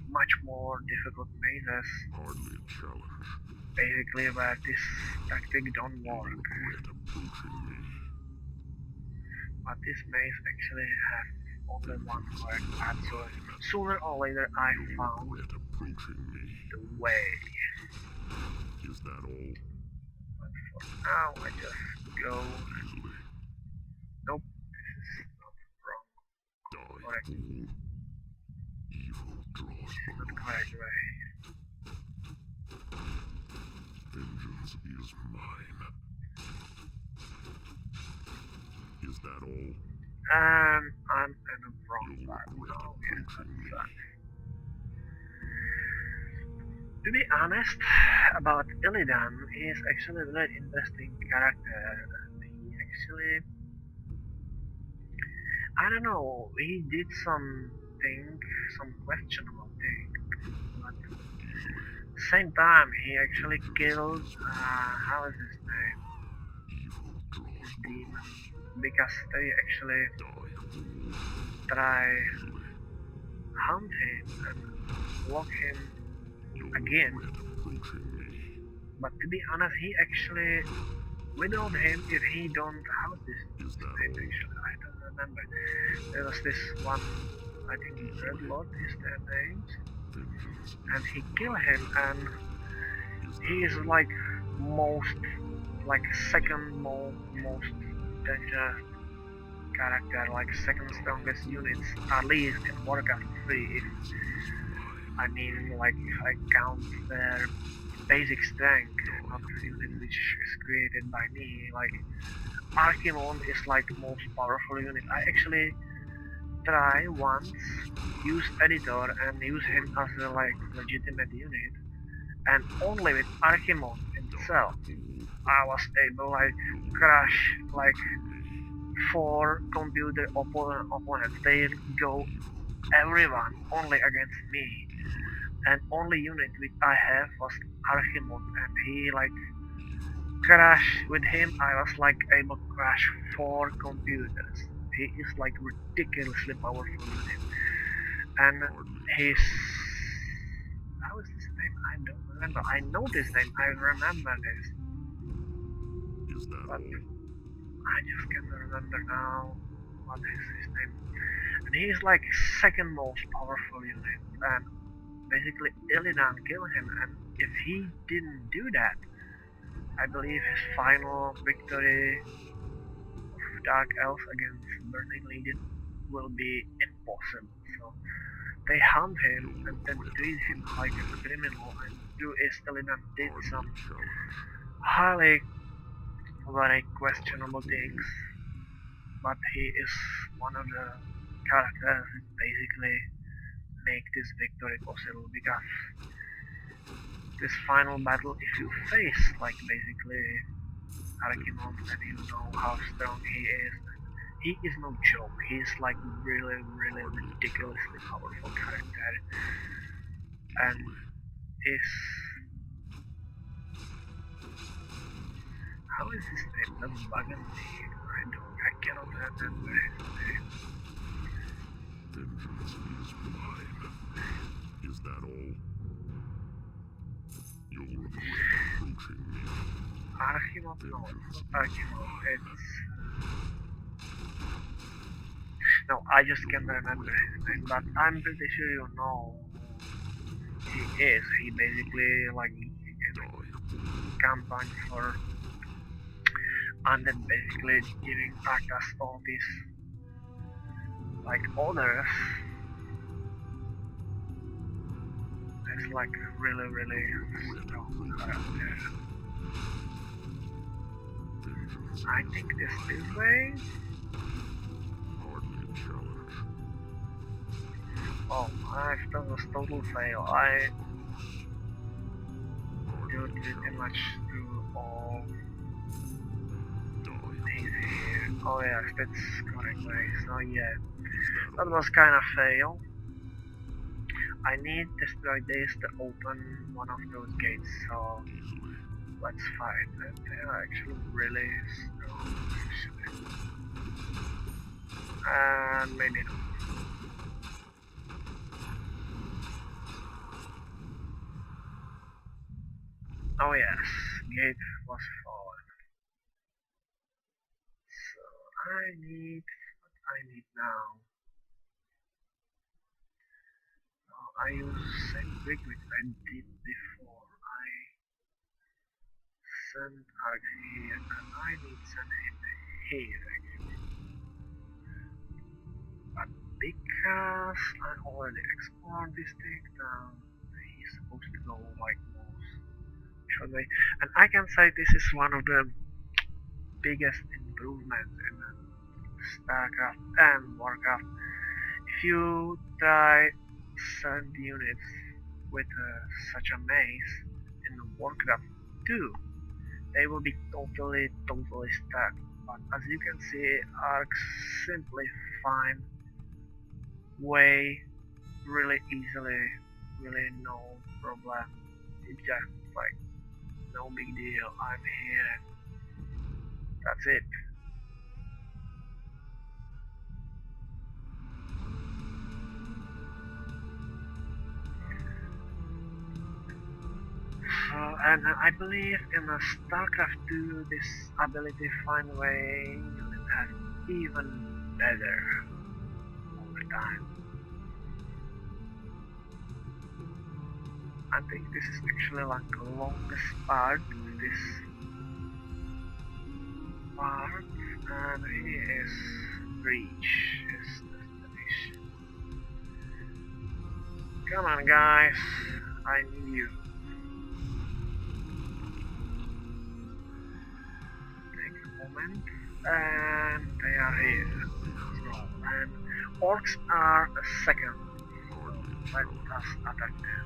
much more difficult mazes. Hardly a challenge. Basically, where this tactic don't You'll work. regret approaching me. But this maze actually has only one Vengeance correct is path, so mine. sooner or later I You'll found regret approaching me. the way. Is that all? But for now I just go. Easily. Nope, this is not wrong. Die, Correct. fool. Evil draws This is not close. correct way. Vengeance is mine. Is that all? I'm in the wrong You'll path. regret Oh yes, approaching me. that's to be honest about Illidan, he is actually a very interesting character. He actually, I don't know, he did some questionable thing, but Easily. same time he actually killed, how is his name, Evil draws his demon, close. because they actually Die, fool. try Easily. hunt him and lock him You'll again. regret approaching me. But to be honest, he actually widowed him if he don't house this Is that name all? actually. I don't remember. There was this one, I think Red Lord is their name, Vengeance and is he killed him and Is he that is all? like second most dangerous character, like second strongest units, at least in Warcraft 3. I mean, like if I count their basic strength, not the unit which is created by me, like Archimon is like most powerful unit. I actually try once use editor and use him as a like legitimate unit, and only with Archimon himself I was able like crush like 4 computer opponents. They go everyone only against me, and only unit which I have was Archimon, and he like crash with him. I was like able to crash 4 computers. He is like ridiculously powerful unit, and his how is his name? I don't remember. I know this name. I remember this, Is that but all? I just can't remember now. what is his name? And he's like second most powerful unit, and basically Illidan killed him, and if he didn't do that, I believe his final victory of Dark Elf against Burning Legion will be impossible. So they hunt him and then treat him like a criminal, and do is Illidan did some highly very questionable things, but he is one of the characters that basically make this victory possible, because this final battle, if you face like basically Archimonde, then you know how strong he is. He is no joke, he's like really ridiculously powerful character, and his how is his name? That's bugging me. I cannot remember his name. Vengeance is mine. Is that all? You'll regret approaching me. Archimonde? No, it's not Archimonde, it's... No, I just can't remember his name, but I'm pretty sure you know who he is. He basically like campaign for, and then basically giving Arthas all these like orders. It's like really strong character. I think this way. Hardly a challenge. Oh, I've done this total fail. I do pretty much do all these here. Oh yes, that's correct way. So yeah, that was kind of fail. I need destroy this to open one of those gates, so let's fight. And they are actually really strong, actually. And maybe not. Oh yes, gate was fallen. So I need what I need now. I use same trick which I did before. I send Arg here, and I need send him here actually. But because I already explored this thing, then he's supposed to go like most should way. And I can say this is one of the biggest improvements in StarCraft and Warcraft. If you try send units with such a maze in Warcraft 2, they will be totally stuck. But as you can see, arcs simply find way really easily, really no problem. It's just like no big deal. I'm here. That's it. And I believe in StarCraft 2 this ability find way unit has even better over time. I think this is actually like the longest part of this part, and here is Breach, his destination. Come on guys, I need you. And they are here. And orcs are a second. So let us attack them.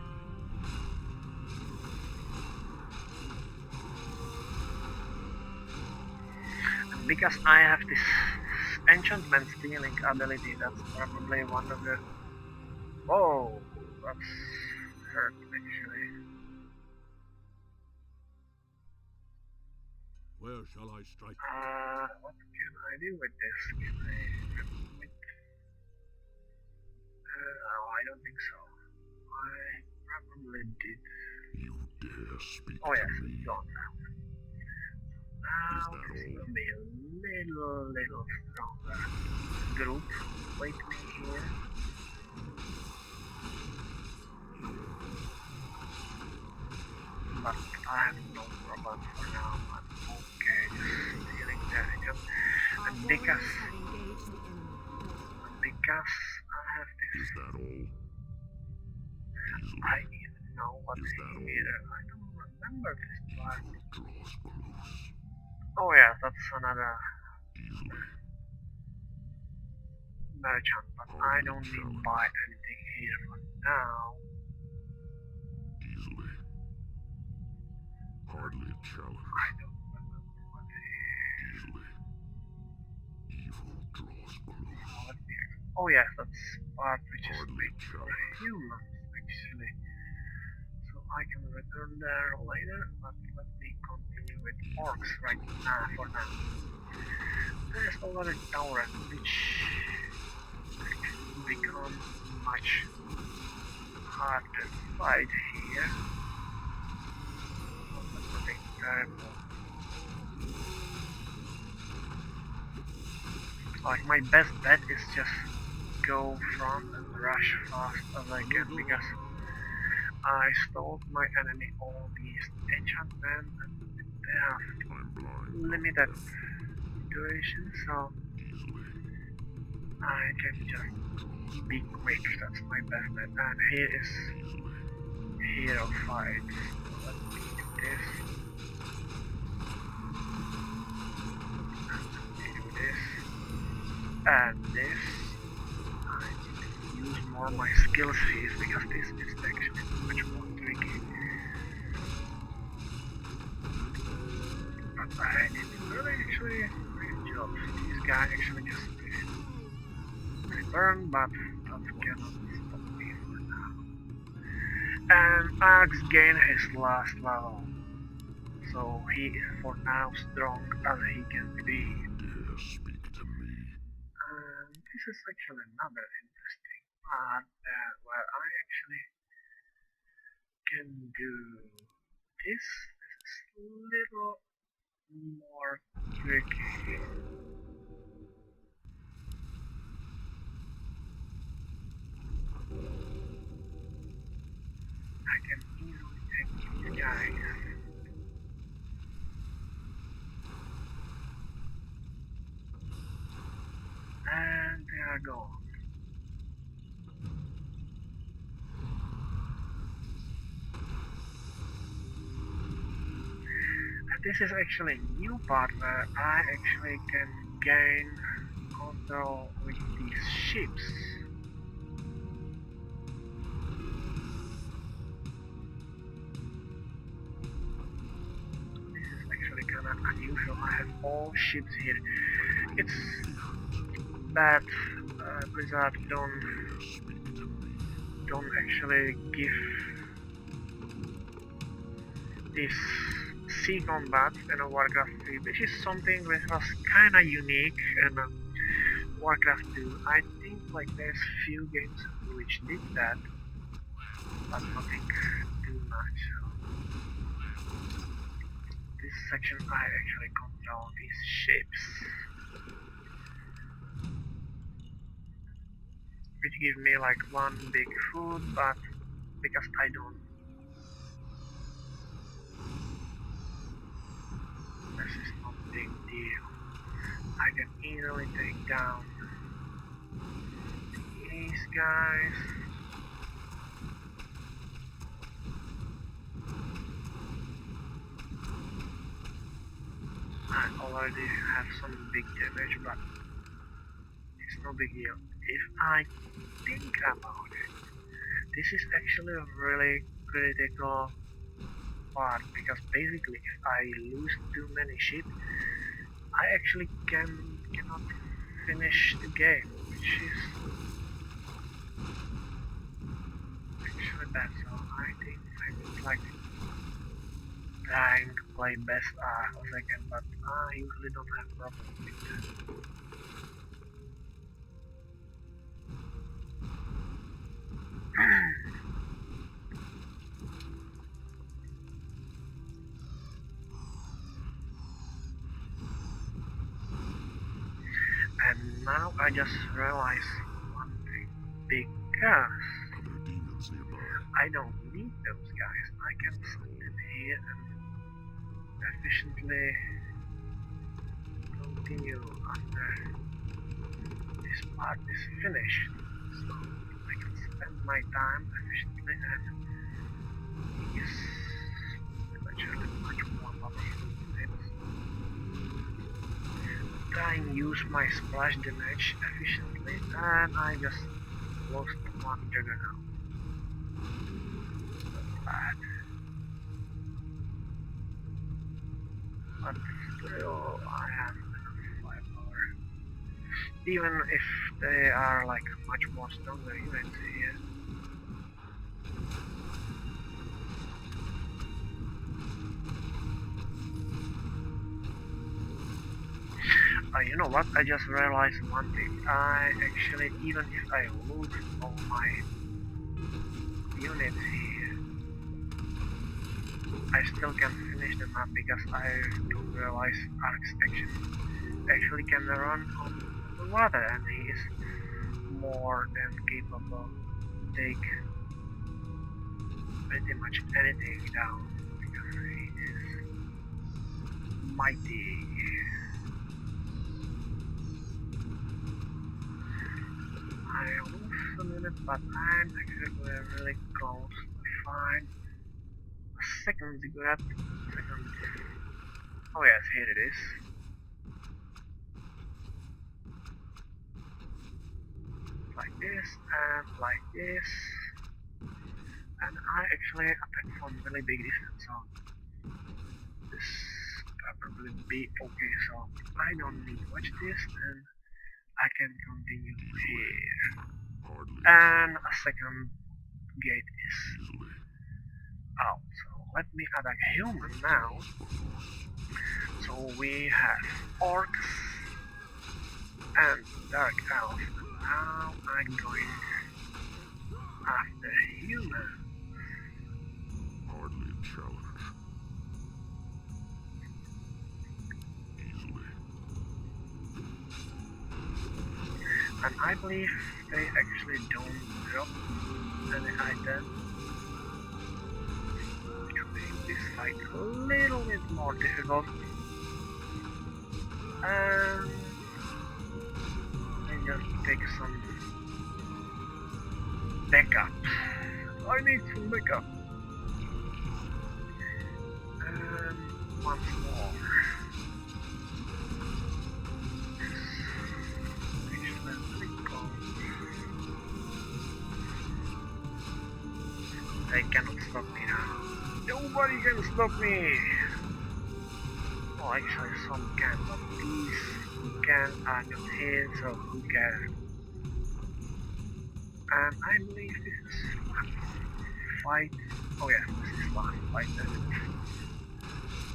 And because I have this enchantment stealing ability, that's probably one of the... Whoa, that's hurt actually. Where shall I strike? What can I do with this? Can I with... I don't think so. I probably did. You dare speak Oh yes, to me? it's gone now. Now this will be a little stronger. group with me here. But I have no problem for now. I'm okay just dealing damage. And because I have this, Is that all? Easily. I even know what's Is that all? here. I don't remember this part. Draws close. Oh yeah, that's another Easily. merchant, but I don't need to buy anything here for now. Easily. Hardly a challenge. I don't remember what's here. Easily. Evil draws close. Oh yeah, that's part which is Hardly a made for challenge. humans actually. So I can return there later, but let me continue with orcs right now for now. There's another tower which actually become much harder to fight here. But nothing terrible. Like my best bet is just go front and rush fast as I can because I stole my enemy all these enchantments and they have I'm blind. limited duration, so Easily. I can just be quick. That's my best bet. And here is Easily. hero fight. Let me do this. And let me do this. And this. I need to use more my skill trees because this is actually much more tricky. But I did really actually great job. This guy actually just burn, but that cannot stop me for now. And Axe gained his last level, so he is for now strong as he can be. Dare speak to me. And this is actually another interesting part where I actually can do this. This is a little more tricky. I can easily take these guys. And they are gone. And this is actually a new part where I actually can gain control with these ships. This is actually kinda unusual. I have all ships here. It's bad Blizzard don't Speak to me. actually give this sea combat in a Warcraft 3, which is something which was kinda unique in Warcraft 2. I think like there's few games which did that, but nothing too much. So this section I actually control these ships, which give me like one big food, but because I don't, this is not a big deal. I can easily take down these guys. I already have some big damage, but it's no big deal. If I think about it, this is actually a really critical part because basically if I lose too many sheep, I actually cannot finish the game, which is actually bad. So I think I would like trying to play best as I can, but I usually don't have problems with that. And now I just realized one thing. Because Are there demons nearby? I don't need those guys. I can sit in here and efficiently continue after this part is finished. So I can spend my time efficiently and use eventually much more powerful units. Try and use my splash damage efficiently, and I just lost one juggernaut. Not bad. But still, I have enough firepower. Even if they are like much more stronger units here. You know what? I just realized one thing. I actually, even if I lose all my units here, I still can finish the map because I don't realize Ark's actually can run on the water, and he is more than capable to take pretty much anything down because he is mighty. I lost a minute, but I'm actually really close to find a second ziggurat. Oh yes, here it is. Like this and like this. And I actually attack from really big distance, so this probably be okay. So I don't need to watch this, and I can continue here. Hardly. And a second gate is Easily. out. So let me attack human now. So we have orcs and dark elf. Now I'm going after human. Hardly a challenge. Easily. And I believe they actually don't drop any item, which makes this fight a little bit more difficult. And I just take some backup. I need some backup. And once more. They cannot stop me now. Nobody can stop me! Well, actually some can, but these who can are not here, so who cares? And I believe this is last fight. Oh yeah, this is last fight definitely.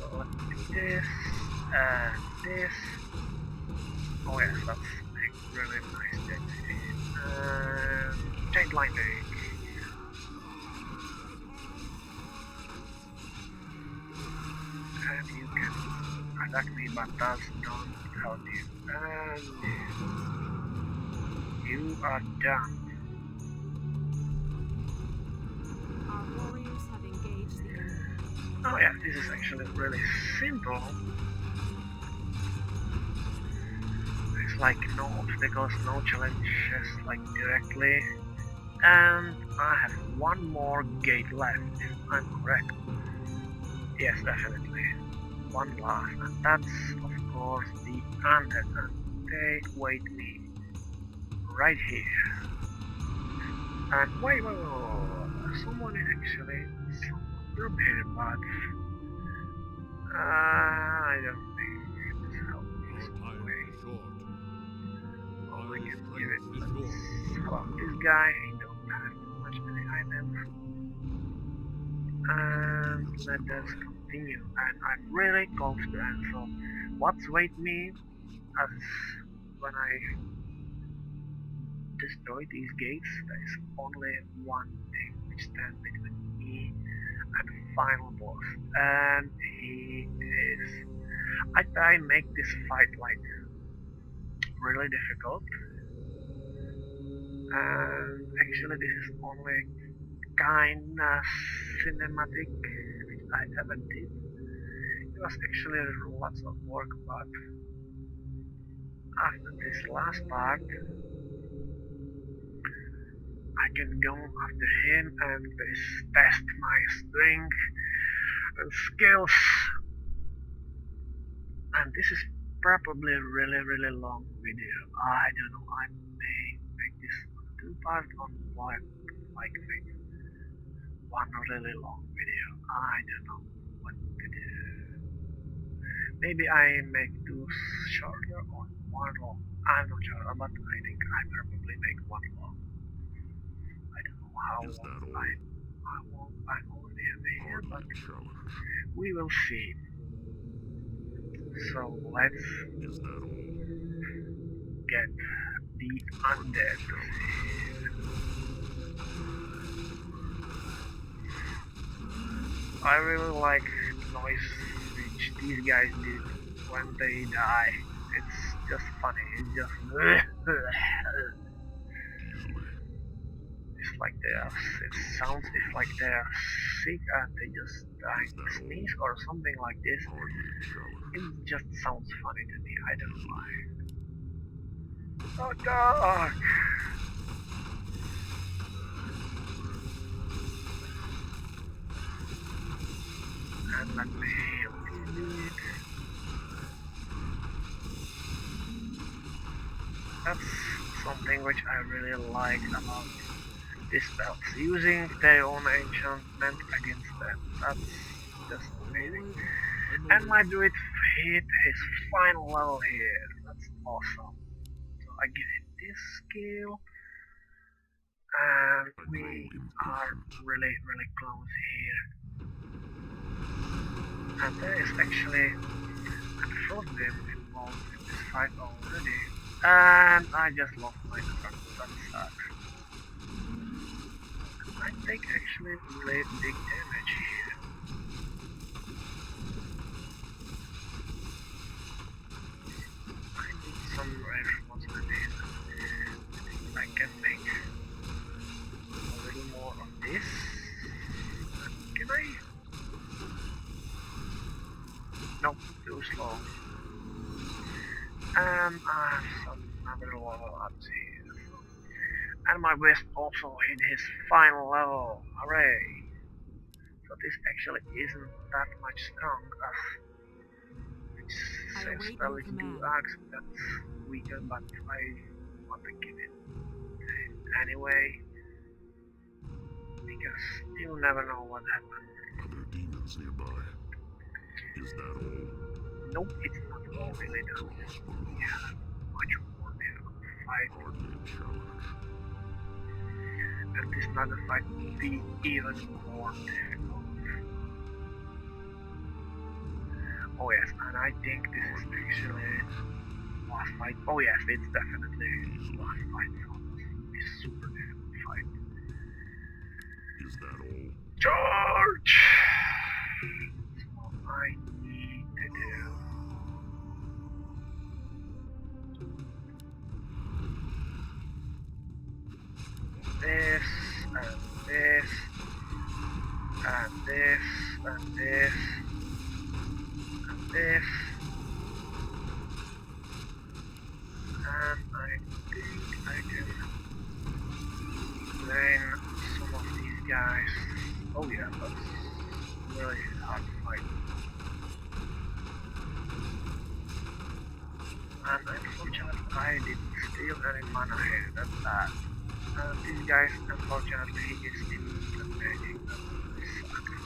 So let's do this, and this. Oh yes, that's a really nice thing. And chain lightning. And you can attack me, but that don't help you. And you are done. Our warriors have engaged the enemy. Oh yeah, this is actually really simple. It's like no obstacles, no challenges like directly. And I have one more gate left, if I'm correct. Yes, definitely. One last, and that's of course the undead, and they wait me right here. And wait, someone is actually from here, but I don't think it's helpful. All I can give it. How about this guy? He don't have much many items. And let us continue. And I'm really close to end. So what's wait me as when I destroy these gates? There is only one thing which stands between me and the final boss, and he is. I try and make this fight like really difficult. And actually this is only kinda cinematic which I ever did. It was actually lots of work, but after this last part I can go after him and test my strength and skills. And this is probably a really long video. I don't know, I may make this two part or like make one really long video. I don't know what to do. Maybe I make two shorter or one long. I'm not sure, but I think I probably make one long. I don't know how Is that all? long I already have here, but Hardly challenge. we will see. So let's Is that all? get the Hardly undead. challenge. I really like the noise which these guys did when they die. It's just funny. It's just Easily. it's like it sounds it's like they're sick and they just die sneeze or something like this. Hardly challenge. It just sounds funny to me. I don't know why. Oh dark! And let me heal a bit. That's something which I really like about these spells. Using their own enchantment against them. That's just amazing. And my druid hit his final level here. That's awesome. So I give him this skill. And we are really close here. And there is actually a problem involved in this fight already. And I just lost my truck. That sucks. I take actually really big damage here. I need some reinforcements for this. I think I can make a little more of this. Can I? Nope, too slow. And I have some other level ups here. And my Wisp also hit his final level. Hooray! So this actually isn't that much strong as which says spell which do axe that's weaker, but I want to give it anyway. Because you never know what happens. Are there demons nearby? Is that all? Nope, it's not all really done. Yeah, much more difficult fight. Hardly challenge. And this another fight will be even more difficult. Oh yes, and I think this is actually last fight. Oh yes, it's definitely last fight. So this will be super difficult fight. Is that all? Charge! So I need to do this and this and this and this and this, and I think I can drain some of these guys. Oh yeah, that's really hard to fight. And unfortunately I didn't steal any mana here, that's bad. These guys, unfortunately, is instant magic. That sucks.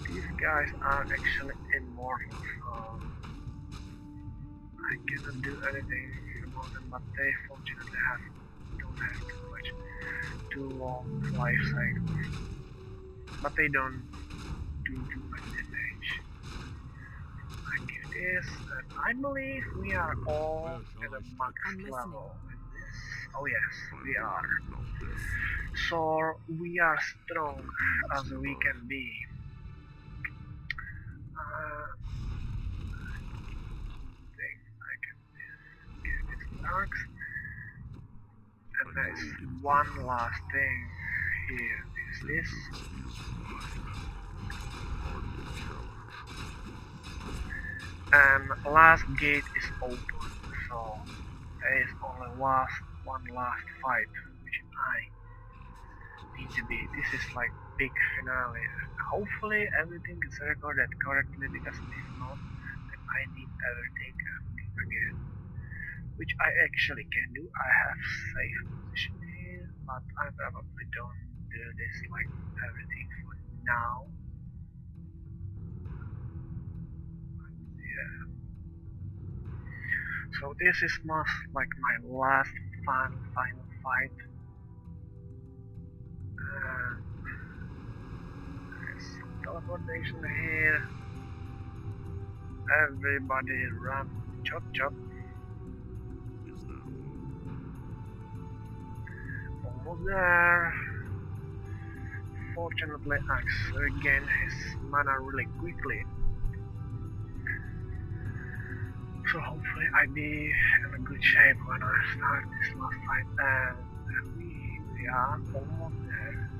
These guys are actually immortal, so I cannot do anything about them, but they fortunately don't have too long life cycles. But they don't do too much damage. I give this, and I believe we are all at a max level in this. Oh yes, we are. So we are strong as we can be. arcs. And there is one last thing here. Is this? And last gate is open, so there is only one last fight, which I need to be. This is like big finale. Hopefully everything is recorded correctly, because if not, then I need everything again. Which I actually can do. I have safe position here, but I probably don't do this like everything for now. Yeah. So this is most like my last final fight. There's some teleportation here. Everybody run, chop chop. Is that all? Almost there. Fortunately, Axe regained his mana really quickly. So hopefully I be in a good shape when I start this last fight, and we are almost there.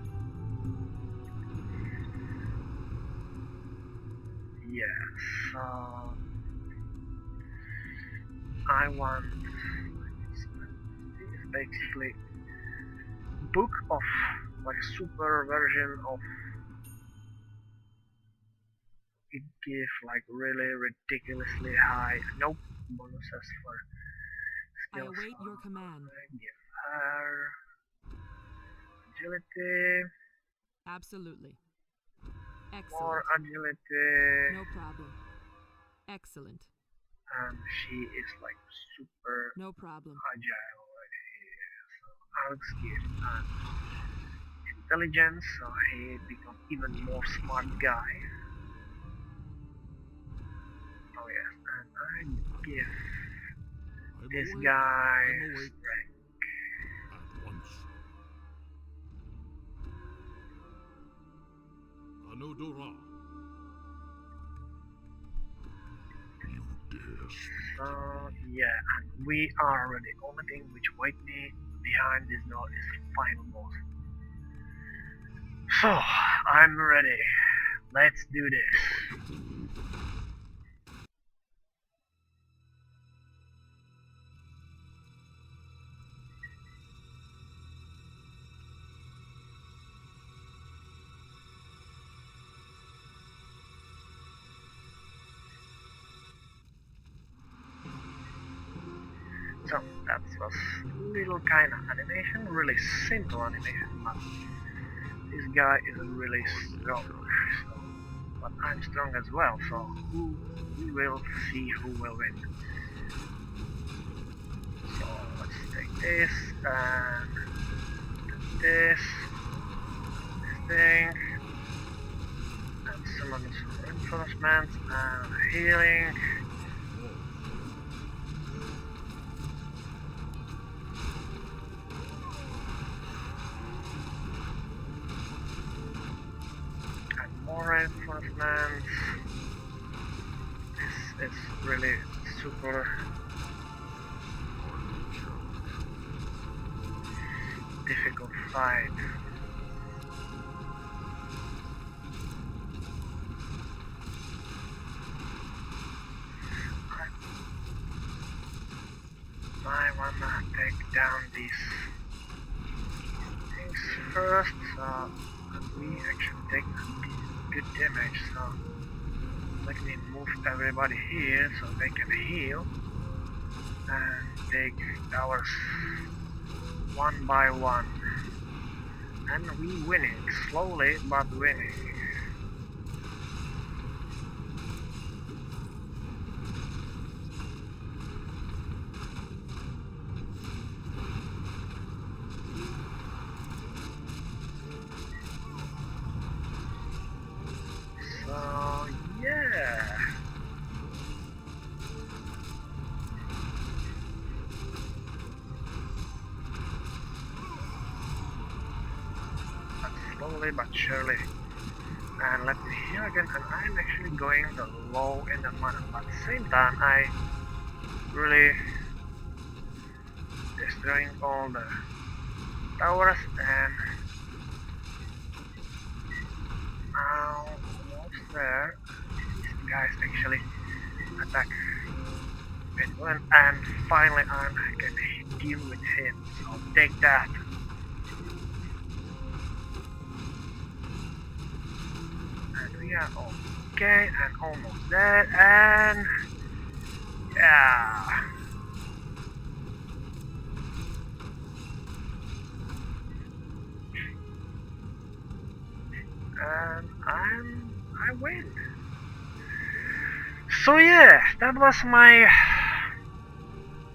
Yeah, so I want this basically book of like super version of it give like really ridiculously high bonuses for I skills. await your command. Give her agility, Absolutely. more Excellent. agility, No problem. Excellent. and she is like super No problem. agile right here. So Alex gives intelligence, so he become even more smart guy. Oh yes, and I give I'm this awake. guy I'm awake. strength. At once. Anodora. You dare speak. So yeah, and we are ready. Only thing which wait me behind this door is final boss. So I'm ready. Let's do this. So that was little kind of animation, really simple animation, but this guy is really strong. So, but I'm strong as well, so we will see who will win. So let's take this and this thing, and summon some reinforcements and healing. More reinforcements. This is really super difficult fight. I wanna take down these things first, so we actually take good damage, so let me move everybody here so they can heal and take ours one by one, and we winning slowly but winning. So yeah, but slowly but surely. And let me heal again, and I'm actually going low in the mana, but at the same time I really destroying all the towers, and almost there. These guys actually attack Edwin, and finally I can deal with him. So take that. And we are okay, and almost there, and yeah. And I win. So yeah, that was my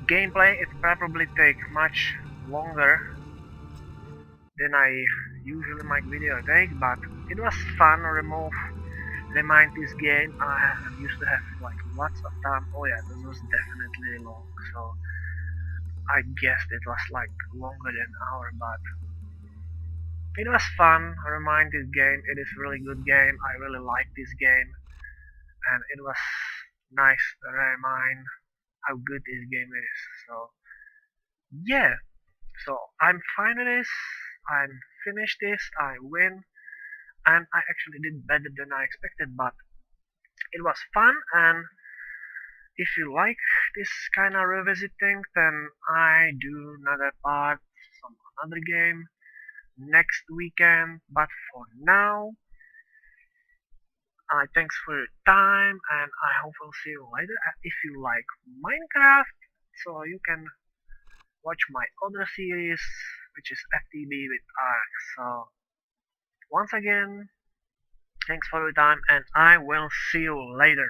gameplay. It probably take much longer than I usually make video take, but it was fun. Remind this game. I used to have like lots of time. Oh yeah, this was definitely long. So I guessed it was like longer than an hour, but it was fun. Remind this game. It is really good game. I really like this game, and it was nice to remind how good this game is. So yeah, so I'm fine with this. I'm finished this. I win, and I actually did better than I expected. But it was fun, and if you like this kind of revisiting, then I do another part, some another game next weekend. But for now, I thanks for your time, and I hope we'll see you later. If you like Minecraft, so you can watch my other series, which is FTB with Ark. So once again, thanks for your time, and I will see you later.